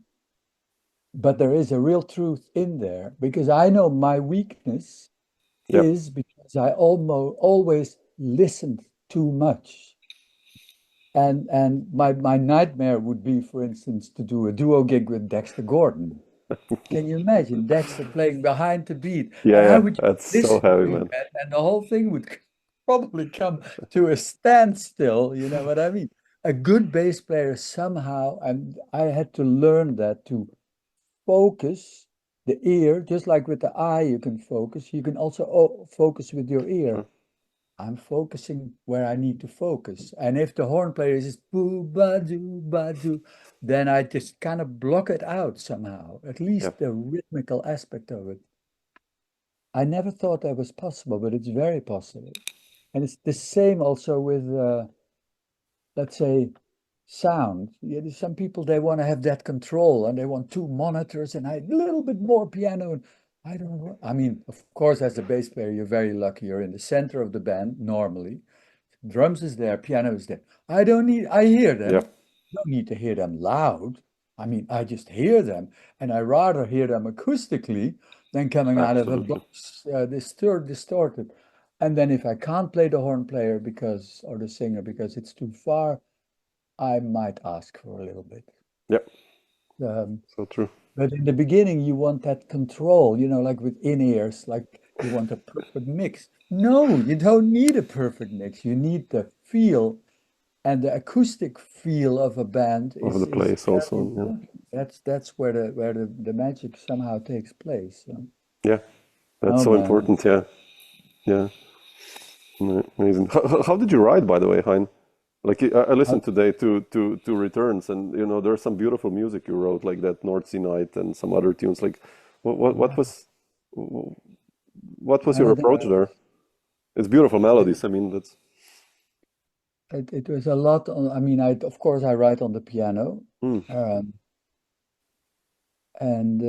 but there is a real truth in there because I know my weakness yeah. is because I almost always listened too much. And my nightmare would be, for instance, to do a duo gig with Dexter Gordon. Can you imagine Dexter playing behind the beat? Yeah. And I Yeah. would That's so listen heavy, to man. that, and the whole thing would probably come to a standstill. You know what I mean? A good bass player somehow, and I had to learn that to focus the ear, just like with the eye, you can focus. You can also focus with your ear. Sure. I'm focusing where I need to focus. And if the horn player is just boo ba doo ba doo, then I just kind of block it out somehow, at Yeah. least the rhythmical aspect of it. I never thought that was possible, but it's very possible. And it's the same also with, let's say, sound. Yeah, there's some people, they want to have that control and they want two monitors and a little bit more piano. And I don't know. I mean, of course, as a bass player, you're very lucky. You're in the center of the band normally. Drums is there, piano is there. I hear Yeah. them. Don't need to hear them loud. I mean, I just hear them, and I rather hear them acoustically than coming out of a Absolutely. box, distorted. And then if I can't play the horn player or the singer because it's too far, I might ask for a little bit. Yeah. Um, So true. but in the beginning, you want that control, like with in-ears, like you want a perfect mix. No, you don't need a perfect mix. You need the feel, and the acoustic feel of a band Over the is place very also. Yeah. important. That's where the magic somehow takes place. So, Yeah. That's oh so man, important. Yeah. Yeah. Amazing. How did you write, by the way, Hein? Like I Uh, listened today to Returns, and there's some beautiful music you wrote, like that North Sea Night and some other tunes. Like, what yeah. was your approach there? It's beautiful melodies. I mean, that's It was a lot on. I mean, of course I write on the piano, mm, um, and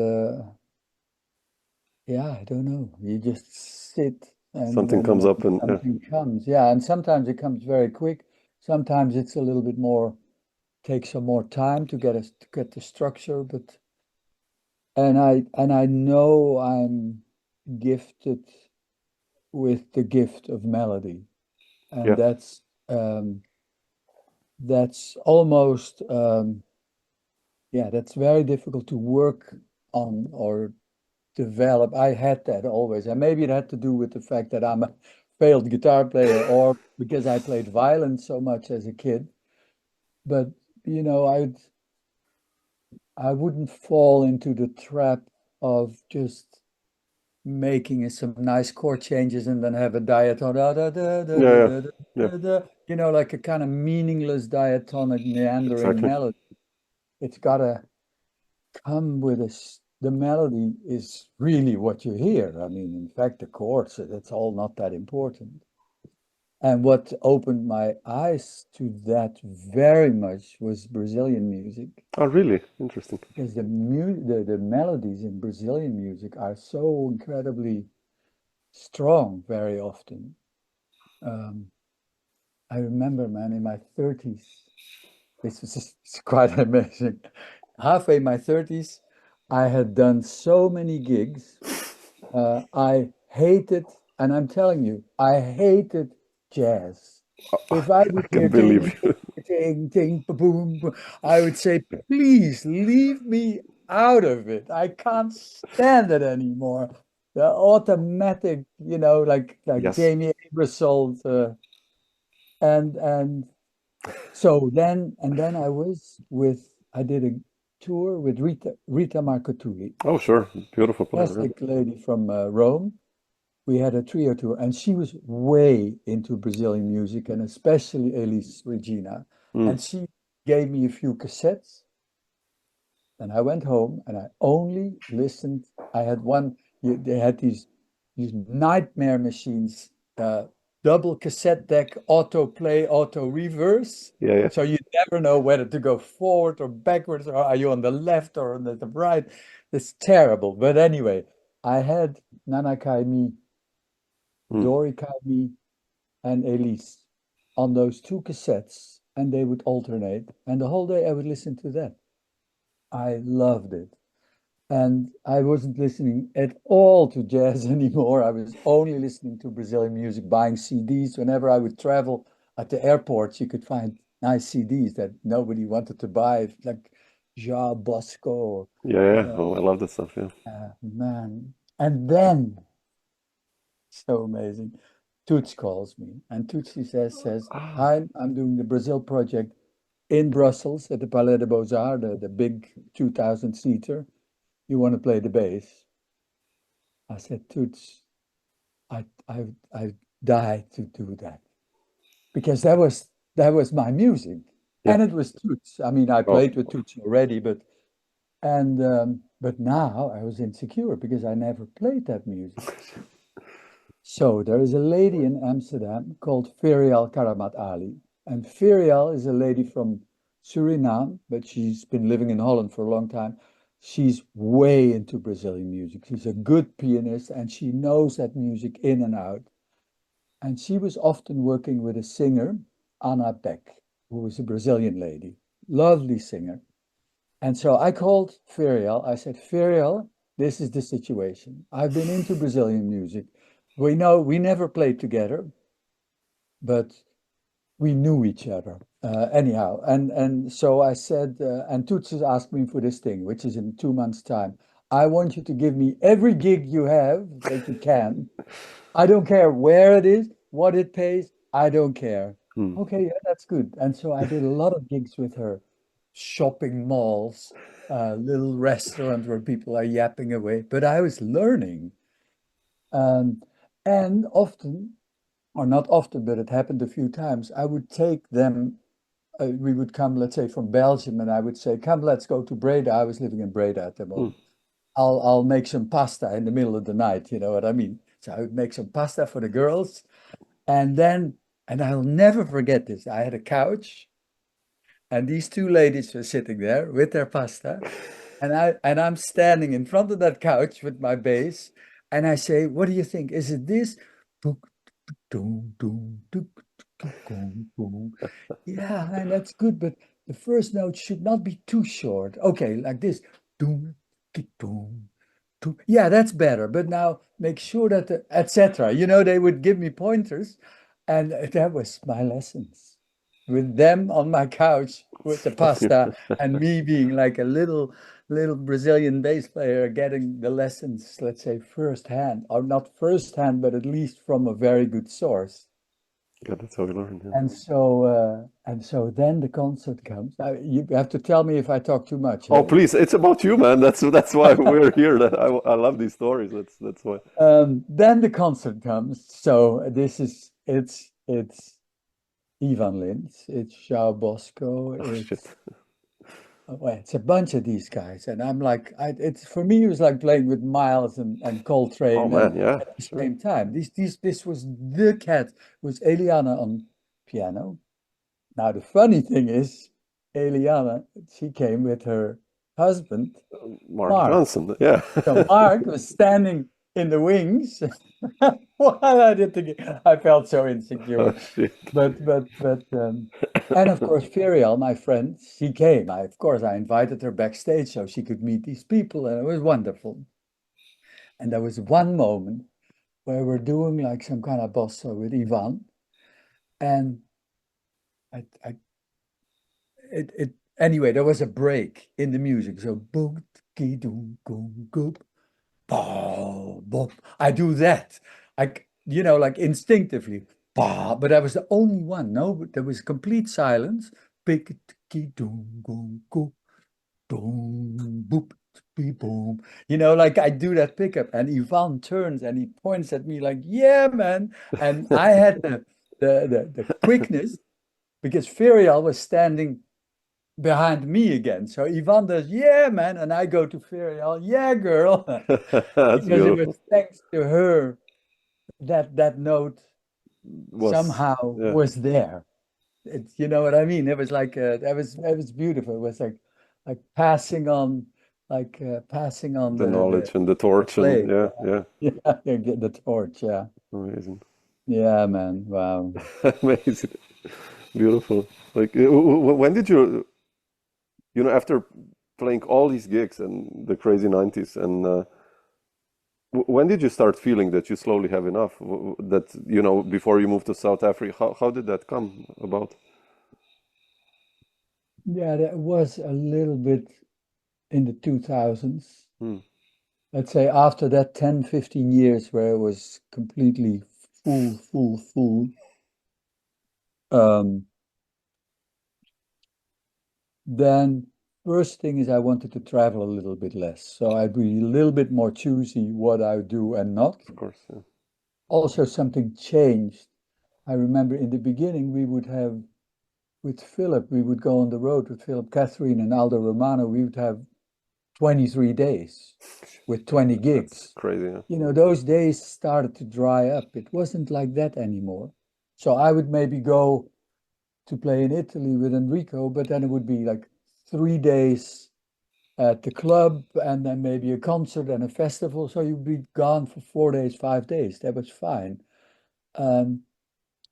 yeah, I don't know. You just sit, and something comes when up, and yeah, something comes, yeah, and sometimes it comes very quick. Sometimes it's a little bit more, takes some more time to get the structure, but and I know I'm gifted with the gift of melody, and yeah, that's almost yeah, that's very difficult to work on or develop. I had that always, and maybe it had to do with the fact that I'm a failed guitar player, or because I played violin so much as a kid. But you know, I wouldn't fall into the trap of just making some nice chord changes and then have a diaton, da, da, da, da, yeah, da, yeah, da, da, yeah, da, da, like a kind of meaningless diatonic meandering exactly. melody. It's gotta come with the melody is really what you hear. I mean, in fact, the chords, that's all not that important. And what opened my eyes to that very much was Brazilian music, Oh, really? Interesting. because the melodies in Brazilian music are so incredibly strong very often. Um, I remember, man, in my 30s, this was just it's quite amazing. Halfway my 30s, I had done so many gigs. I hated, and I'm telling you, I hated jazz. If I I would can hear believe ting, you. ting, ting, boom, boom, I would say, please leave me out of it. I can't stand it anymore. The automatic, like Yes. Jamie Aebersold, and so then I did a tour with Rita Marcotuli, Oh, sure. Beautiful player. fantastic lady from Rome. We had a trio tour, and she was way into Brazilian music, and especially Elis Regina. Yeah. And she gave me a few cassettes, and I went home and I only listened. I had they had these nightmare machines, double cassette deck, auto play, auto reverse. Yeah, yeah. So you never know whether to go forward or backwards, or are you on the left or on the right. It's terrible. But anyway, I had Nana Kaimi, Mm. Dori Kaimi, and Elise on those two cassettes, and they would alternate. And the whole day I would listen to that. I loved it. And I wasn't listening at all to jazz anymore. I was only listening to Brazilian music, buying CDs. Whenever I would travel at the airports, you could find nice CDs that nobody wanted to buy, like Ja Bosco. Yeah, yeah. Uh, Oh, I love that stuff. Yeah. man. And then, so amazing, Toots calls me. And Toots, he says, Ah, hi, I'm doing the Brazil project in Brussels at the Palais de Beaux-Arts, the big 2,000-seater. You want to play the bass? I said, Toots, I died to do that, because that was my music, yeah. and it was Toots. I mean, I Oh, played with Toots already, but now I was insecure because I never played that music. So there is a lady in Amsterdam called Ferial Karamat Ali, and Ferial is a lady from Suriname, but she's been living in Holland for a long time. She's way into Brazilian music. She's a good pianist and she knows that music in and out. And she was often working with a singer, Anna Beck, who was a Brazilian lady, lovely singer. And so I called Ferial. I said, Ferial, this is the situation. I've been into Brazilian music. We know we never played together, but we knew each other anyhow. And so I said, and Toots has asked me for this thing, which is in 2 months' time. I want you to give me every gig you have that you can. I don't care where it is, what it pays. I don't care. hmm. Okay, yeah, that's good. And so I did a lot of gigs with her, shopping malls, little restaurants where people are yapping away. But I was learning. Um, and often, or not often, but it happened a few times, I would take them. We would come, let's say, from Belgium, and I would say, "Come, let's go to Breda." I was living in Breda at the Hmm. moment. I'll make some pasta in the middle of the night. You know what I mean? So I would make some pasta for the girls, and then, and I'll never forget this. I had a couch, and these two ladies were sitting there with their pasta, and I'm standing in front of that couch with my bass, and I say, "What do you think? Is it this?" Boom, boom, boom, boom, boom, boom. Yeah, and that's good, but the first note should not be too short. Okay, like this. Doom, boom, yeah, that's better. But now make sure that etc. They would give me pointers, and that was my lessons with them on my couch with the pasta, and me being like a little Brazilian bass player getting the lessons, let's say firsthand, or not firsthand, but at least from a very good source. Yeah, that's how we learn. Yeah. And so then the concert comes. You have to tell me if I talk too much, Oh, eh? please, it's about you, man. That's why we're here. That I love these stories. That's why. Then the concert comes. So it's Ivan Lins, it's Xiao Bosco, Oh shit. well, it's a bunch of these guys, and I'm like, it's for me, it was like playing with Miles and Oh Coltrane, and man, yeah, at the sure. same time, this was the cat. It was Eliana on piano. Now the funny thing is, Eliana, she came with her husband, Mark Mark. Johnson, yeah. So Mark was standing in the wings while I did the gig. I felt so Oh insecure. shit. But and of course Ferial, my friend, she came. Of course I invited her backstage so she could meet these people, and it was wonderful. And there was one moment where we're doing like some kind of bossa with Ivan, and I it anyway, there was a break in the music. So boom, ki doom, boom, goop, boom, boom. I do that. Like instinctively. Bah, but I was the only one. No, but there was complete silence. Pick ki doom, boom, goop, boom, boop, beep, boom. Like I do that pickup, and Ivan turns and he points at me like, "Yeah, man." And I had the quickness because Ferial was standing behind me again. So Ivan does, "Yeah, man," and I go to Ferial, "Yeah, girl," That's because it was beautiful. thanks to her that note Was somehow yeah, was there. You know what I mean? It was like that was beautiful. It was like passing on the the knowledge and the torch and flame. yeah, yeah, Yeah, get the torch. Yeah, amazing, yeah, man. Wow. amazing, beautiful. Like, when did after playing all these gigs and the crazy 90s, and when did you start feeling that you slowly have enough? That, before you moved to South Africa, how did that come about? Yeah, that was a little bit in the 2000s. Hmm, Let's say after that 10, 15 years where it was completely full. Um, then first thing is I wanted to travel a little bit less. So I'd be a little bit more choosy what I do and not. of course, yeah. Also, something changed. I remember in the beginning we would have with Philip, we would go on the road with Philip, Catherine, and Aldo Romano. We would have 23 days with 20 That's gigs. crazy, yeah. Those days started to dry up. It wasn't like that anymore. So I would maybe go to play in Italy with Enrico, but then it would be like 3 days at the club and then maybe a concert and a festival. So you'd be gone for 4 days, 5 days. That was fine. Um,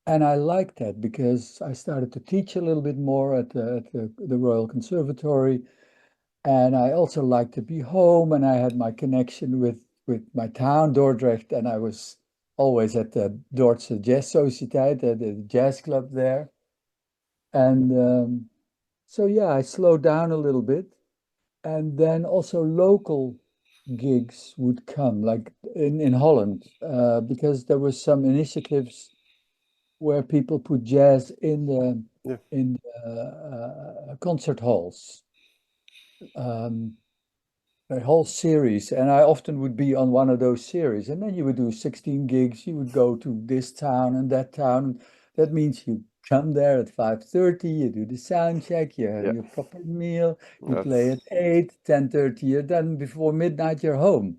and I liked that because I started to teach a little bit more at the Royal Conservatory. And I also liked to be home, and I had my connection with my town, Dordrecht, and I was always at the Dordtse Jazz Sociëteit, the jazz club there. And so, yeah, I slowed down a little bit. And then also local gigs would come, like in Holland, because there was some initiatives where people put jazz Yeah, in concert halls. Um, a whole series, and I often would be on one of those series, and then you would do 16 gigs. You would go to this town and that town. That means you come there at 5:30, you do the sound check, you have yeah. your proper meal, you play That's at 8, 10:30, you're done before midnight, you're home.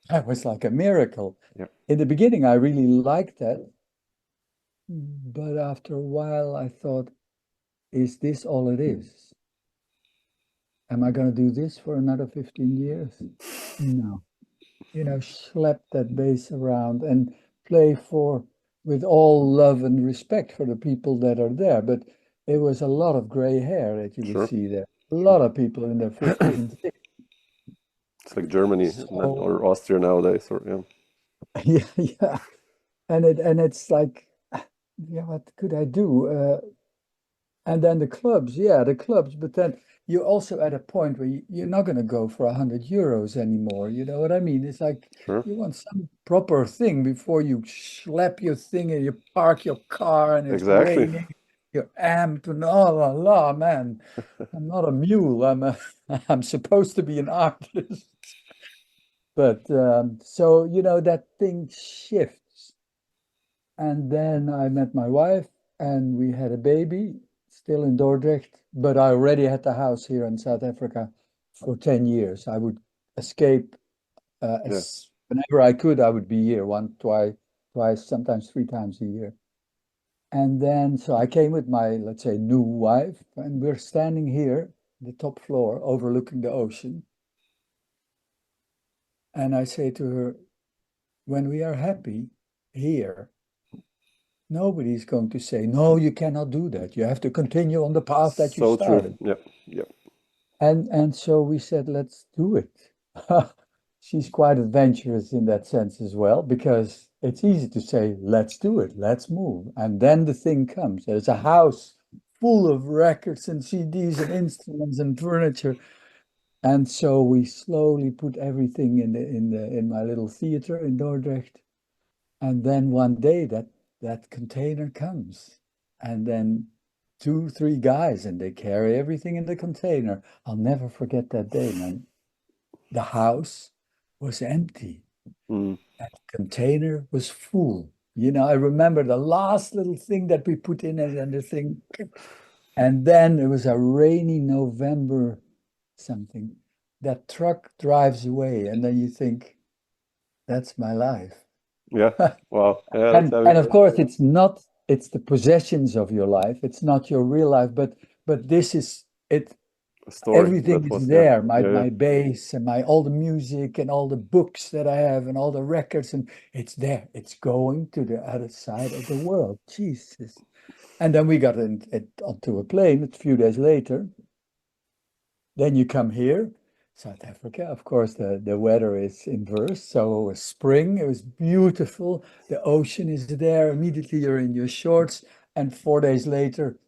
That was like a miracle. yeah, In the beginning, I really liked that, but after a while, I thought, is this all it is? Am I going to do this for another 15 years? No. Slap that bass around and play with all love and respect for the people that are there. But it was a lot of gray hair that you would sure, see there. A sure. lot of people in their 50s and 60s. It's like Germany So or Austria nowadays, or yeah, yeah, yeah. And it's like, yeah, what could I do? And then the clubs, but then you're also at a point where you're not going to go for 100 euros anymore. You know what I mean? It's like sure, you want some proper thing before you slap your thing and you park your car and it's exactly. raining. You're amped and oh la la, man. I'm not a mule. I'm supposed to be an artist. But so that thing shifts. And then I met my wife and we had a baby, still in Dordrecht, but I already had the house here in South Africa for 10 years. I would escape Yeah. whenever I could. I would be here twice, sometimes 3 times a year. And then, so I came with my, let's say, new wife, and we're standing here, the top floor, overlooking the ocean. And I say to her, when we are happy here, nobody's going to say, no, you cannot do that. You have to continue on the path that you So started. true. Yeah. Yeah. And so we said, let's do it. She's quite adventurous in that sense as well, because it's easy to say, let's do it, let's move. And then the thing comes. There's a house full of records and CDs and instruments and furniture. And so we slowly put everything in my little theater in Dordrecht. And then one day that container comes. And then 2, 3 guys, and they carry everything in the container. I'll never forget that day, man. The house was empty. Mm. That container was full. I remember the last little thing that we put in it and the thing. And then it was a rainy November something. That truck drives away, and then you think, that's my life. Yeah. Wow. Yeah, that's And heavy. of course, it's the possessions of your life. It's not your real life, but this is it. A story Everything that is was, yeah. there. My Yeah. my bass and all the music and all the books that I have and all the records, and it's there. It's going to the other side of the world. Jesus. And then we got onto a plane a few days later. Then you come here, South Africa. Of course, the weather is inverse. So it was spring. It was beautiful. The ocean is there. Immediately you're in your shorts. And 4 days later,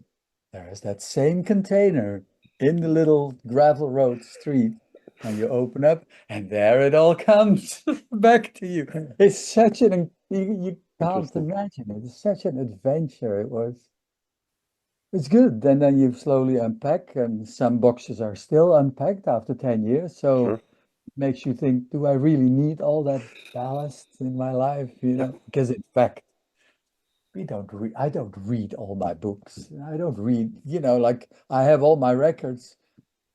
there is that same container in the little gravel road street. And you open up, and there it all comes back to you. It's such you can't Interesting. imagine it. It's such an adventure. It was. It's good. Then you slowly unpack, and some boxes are still unpacked after 10 years. So Sure. it makes you think, do I really need all that ballast in my life? Yeah. Because in fact, I don't read all my books. I don't read, like I have all my records.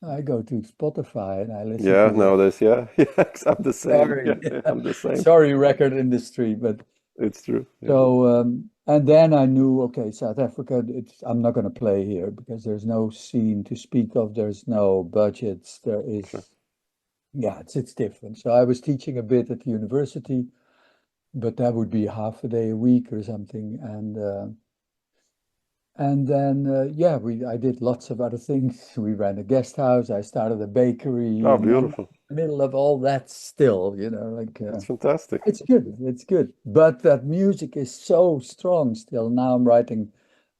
I go to Spotify and I listen Yeah. to the Nowadays, yeah. Yeah. I'm the same. sorry, Yeah. Yeah, I'm the same. sorry record industry, but It's true. Yeah. so, and then I knew, okay, South Africa, I'm not going to play here because there's no scene to speak of. There's no budgets. Sure. Yeah, it's different. So I was teaching a bit at the university, but that would be half a day a week or something. And then, yeah, I did lots of other things. We ran a guest house. I started a bakery, Oh, and I'm in beautiful. the middle of all that still, That's fantastic. it's good. It's good. But that music is so strong still. Now I'm writing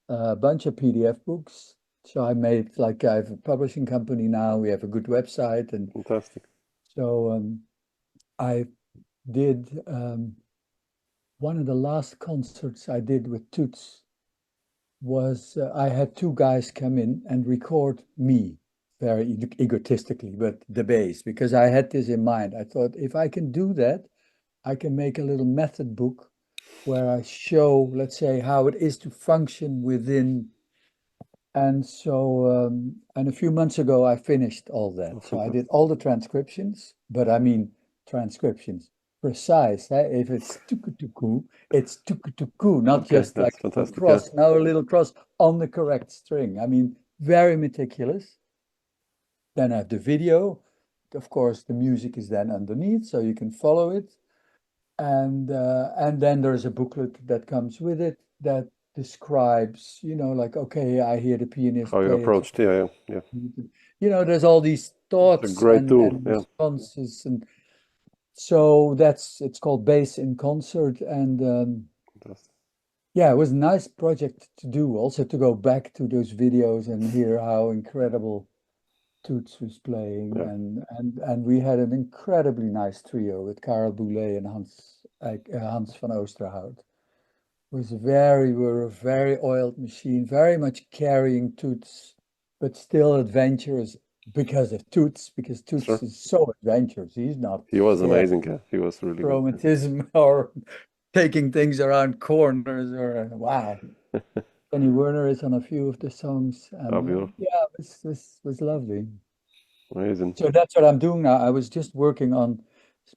a bunch of PDF books. So I have a publishing company now. We have a good website. And Fantastic. so I did one of the last concerts I did with Toots was I had 2 guys come in and record me very egotistically, but the bass, because I had this in mind. I thought if I can do that, I can make a little method book where I show, let's say, how it is to function within. And so, and a few months ago, I finished all Oh, that. So I did fantastic. all the transcriptions, but I mean, transcriptions precise. If it's tuku, it's tuku, not Okay, just that's like a fantastic. Yeah. cross, now a little cross on the correct string. I mean, very meticulous. Then I have the video. Of course, the music is then underneath, so you can follow it. And then there's a booklet that comes with it that describes, like, okay, I hear the pianist How you play it. approached. Yeah. Yeah. There's all these It's a thoughts great tool. and Yeah. responses, and so it's called Bass in Concert. And Fantastic. yeah, it was a nice project to do, also to go back to those videos and hear how incredible Toots was playing. Yeah. And we had an incredibly nice trio with Karel Boulet and Hans van Oosterhout. We're a very oiled machine, very much carrying Toots, but still adventurous because Toots Sure. is so adventurous. He's not He was scared amazing. Yeah. He was really of good. chromatism or taking things around corners or wow. Kenny Werner is on a few of the songs, Oh, and beautiful. yeah, it was lovely. Amazing. So that's what I'm doing now. I was just working on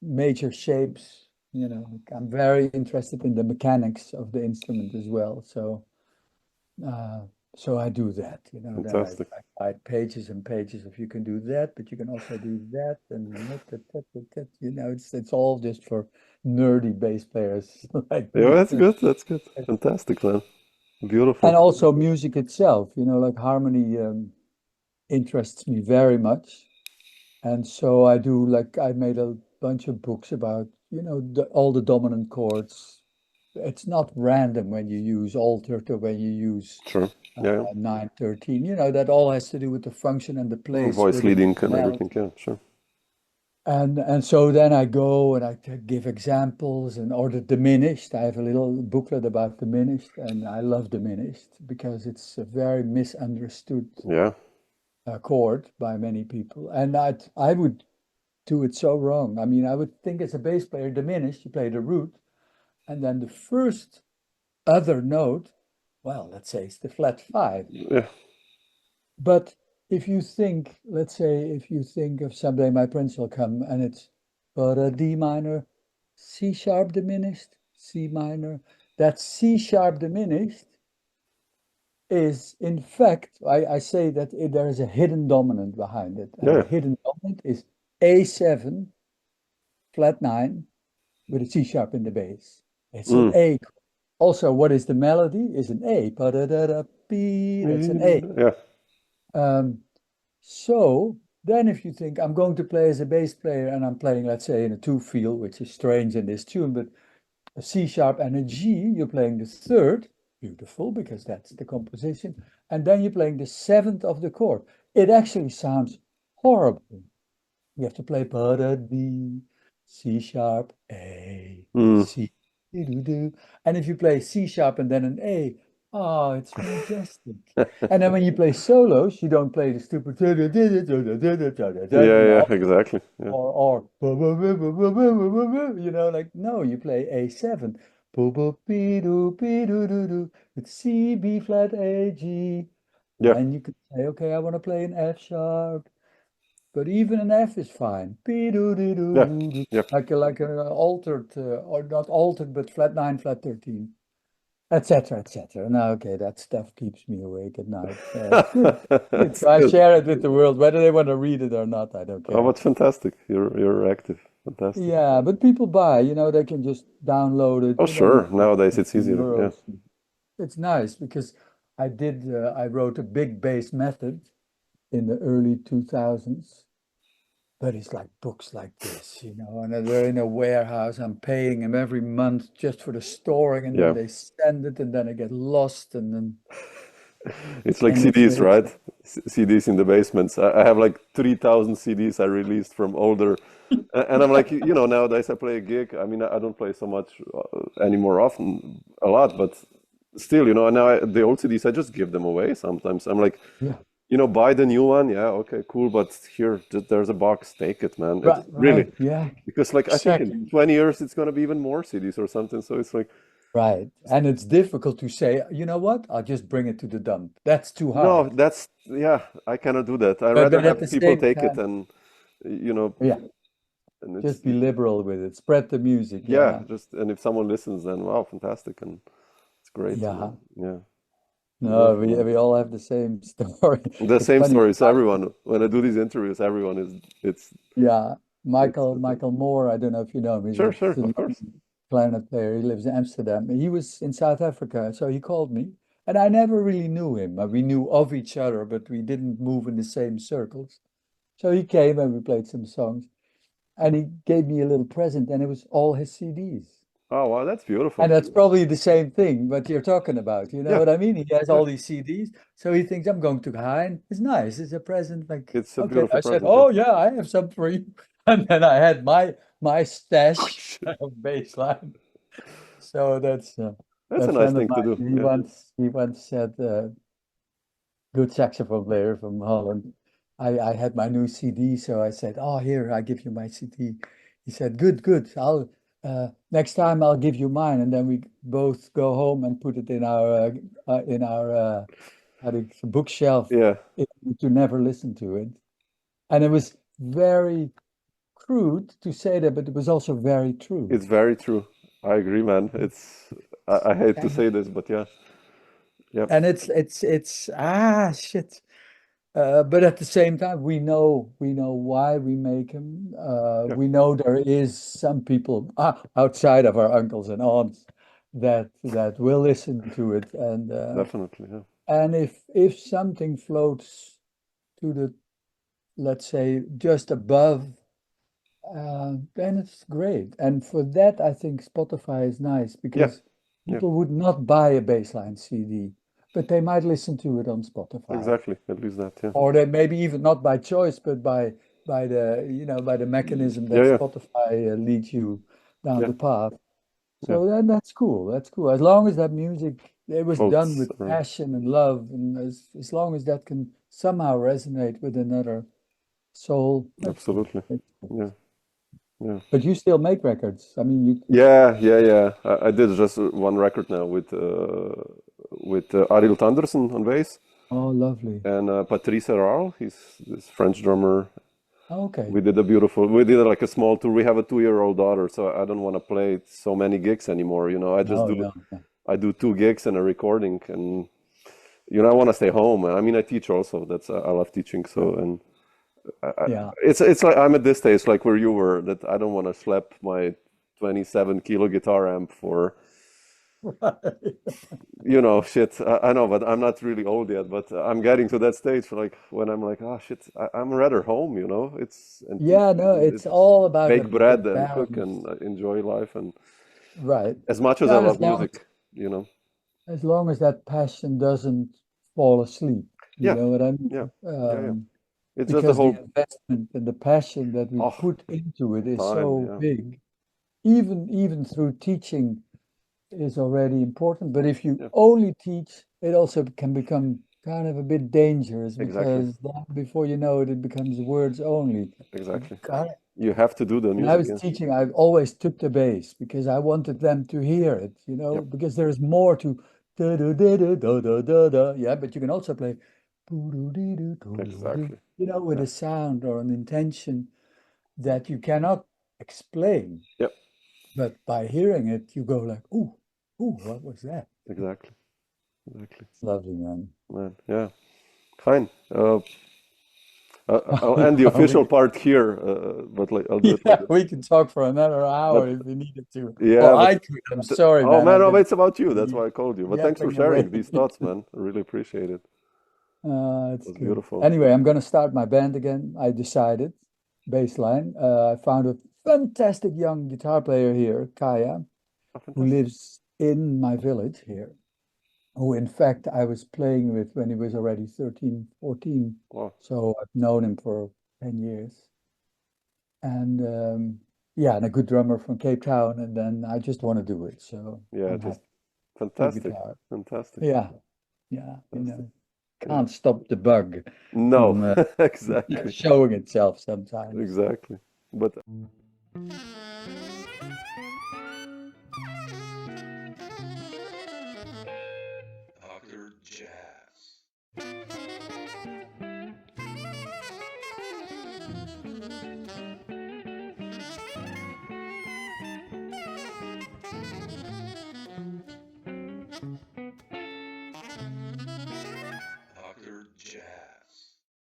major shapes. I'm very interested in the mechanics of the instrument as well. Uh, so I do that. Then I, Fantastic. I write pages and pages of you can do that, but you can also do that, and that. It's all just for nerdy bass players like Yeah, me. that's good. That's good. Fantastic, man. And Beautiful. also music itself. Like harmony interests me very much. And so I made a bunch of books about, all the dominant chords. It's not random when you use altered or when you use Sure. Yeah. 9/13. That all has to do with the function and the place Voice within leading the and everything. melody. Yeah, sure. And so then I go and give examples or the diminished. I have a little booklet about diminished, and I love diminished because it's a very misunderstood Yeah. chord by many people. And I would do it so wrong. I mean, I would think as a bass player, diminished, you play the root, and then the first other note, well, let's say it's the flat five. Yeah. But let's say, if you think of Someday My Prince Will Come, and it's but a D minor, C sharp diminished, C minor, that C sharp diminished is, in fact, I say that there is a hidden dominant behind it. And Yeah. the hidden dominant is A7, flat 9, with a C sharp in the bass. It's an Mm. A. Also, what is the melody? Is an A. Pa-da-da-da-bee, that's an A. Yeah. Um, so then if you think I'm going to play as a bass player and I'm playing, let's say, in a two feel, which is strange in this tune, but a C sharp and a G, you're playing the third, beautiful, because that's the composition, and then you're playing the seventh of the chord. It actually sounds horrible. You have to play D, C sharp, A, Mm. C, do. And if you play C sharp and then an A, oh, it's majestic. And then when you play solos, you don't play the stupid, Yeah, yeah, exactly. Yeah. or like, no, you play A7. With C, B flat, A, G. Yeah. Then you could say, okay, I want to play an F sharp. But even an F is fine. Yeah. Yeah. Like an altered, or not altered, but flat 9, flat 13, etc., etc. Now, okay, that stuff keeps me awake at night. So it's good. Good. That's So I good. share it with the world, whether they want to read it or not, I don't Oh, care. but fantastic. You're active. Fantastic. Yeah, but people buy, they can just download it. Oh, You don't sure. need Nowadays it's 50 easier. Yeah. euros. It's nice because I wrote a big bass method in the early 2000s. But it's like books like this, and they're in a warehouse. I'm paying them every month just for the storing, and then Yeah. they send it, and then I get lost, and then It's like it's CDs, right? CDs in the basements. I have like 3,000 CDs I released from older. And I'm like, nowadays I play a gig. I mean, I don't play so much anymore often, a lot, but still, now the old CDs, I just give them away sometimes. I'm like, yeah, buy the new one. Yeah, okay, cool. But here, there's a box. Take it, man. It's really, right, yeah, because like I think in exactly, 20 years it's gonna be even more CDs or something. So it's like, right. And it's difficult to say, you know what? I'll just bring it to the dump. That's too no, hard. yeah, I cannot do that. I But rather then at the have people same take it time, and you know, yeah, and just be liberal with it. Spread the music. yeah, Yeah, just and if someone listens, then wow, fantastic, and it's great. yeah. Yeah, No, beautiful, we man. we all have the same story. The It's same funny. stories. Everyone, when I do these interviews, everyone is Yeah, it's Michael Moore, I don't know if you know him. He's sure, a sure, of course. Chilean clarinet player. He lives in Amsterdam. He was in South Africa, so he called me, and I never really knew him. We knew of each other, but we didn't move in the same circles. So he came and we played some songs, and he gave me a little present, and it was all his CDs. Oh wow, that's And beautiful. that's probably the same thing what you're talking about. You know Yeah, what I mean? He has yeah, all these CDs, so he thinks I'm going to Hein. It's nice. It's a present. Like, it's a okay. beautiful I said, present. Yeah. oh yeah, I have some for you. And then I had my Oh, stash shit. of baseline. So that's That's a a nice friend of thing to mine. do. He Yeah. once said, good saxophone player from Holland. I had my new CD, so I said, "Oh, here, I give you my CD." He said, "Good, good. next time I'll give you mine, and then we both go home and put it in our bookshelf Yeah, to never listen to it. And it was very crude to say that, but it was also very true. it's very true. I agree, man. I hate to And, say this, but yeah. Yep. and it's shit. But at the same time, we know why we make them. Yeah, We know there is some people outside of our uncles and aunts that will listen to it, definitely. Yeah. and if something floats to the, let's say, just above, then it's great. And for that, I think Spotify is nice Yeah. because Yeah. people would not buy a bassline CD, but they might listen to it on Spotify. Exactly. At least that. Yeah. Or they maybe even not by choice, but by the mechanism Yeah. that Yeah. Spotify leads you down Yeah. the path. Yeah. So that's cool. That's cool. As long as that music, it was done Floats with around. passion and love, and as long as that can somehow resonate with another soul, that's cool. Absolutely. That's cool. Yeah. Yeah. But you still make records. I mean, you. Yeah. Yeah. Yeah. I did just one record now with Ariel Tanderson on bass Oh, lovely. and Patrice Raul. He's this French drummer. Okay. We did like a small tour. We have a 2-year-old daughter, so I don't want to play so many gigs anymore. I just No, do no, no. I do 2 gigs and a recording, and I want to stay home. I mean, I teach also. I love teaching. So, and Yeah. it's like I'm at this stage, like where you were, that I don't want to schlep my 27-kilo guitar amp for shit. I know, but I'm not really old yet. But I'm getting to that stage, like when I'm like, oh shit, I'm rather home. It's and teach, Yeah, no, and it's it's all about bake the bread and cook balance. and enjoy life, and Right. as much as Yeah, I and love music, as long as that passion doesn't fall asleep, you yeah, know what I yeah, mean? yeah, yeah. It's just the Because the whole investment and the passion that we oh put into it is time, so yeah, big. Even through teaching is already important. But if you yeah, only teach, it also can become kind of a bit dangerous exactly, because then before you know it, it becomes words only. You exactly. got You have to do the When I music, was yeah, teaching, I always took the bass because I wanted them to hear it, yep, because there's more to da da da da da da da da. Yeah, but you can also play exactly, with yeah, a sound or an intention that you cannot explain. yep, But by hearing it, you go like, ooh, what was that? exactly, exactly, Lovely, man. man, yeah, fine. I'll end the official We, part here, but like I'll do it yeah, later. we can talk for another hour But if we needed to. Or yeah, but I could. I'm sorry, oh man. man, I've no, been it's about you. That's why I called you. But thanks for yapping away. sharing these thoughts, man. I really appreciate it. It It's was good. beautiful. Anyway, I'm going to start my band again. I decided, baseline. I found a fantastic young guitar player here, Kaya, Oh, who fantastic. lives in my village here, who in fact I was playing with when he was already 13, 14. Wow. So I've known him for 10 years. And yeah, and a good drummer from Cape Town. And then I just want to do it. So Yeah, I'm just happy. Two fantastic. guitar. Fantastic. Yeah, yeah, Fantastic. Yeah. can't stop the bug No, from exactly. showing itself sometimes. Exactly. But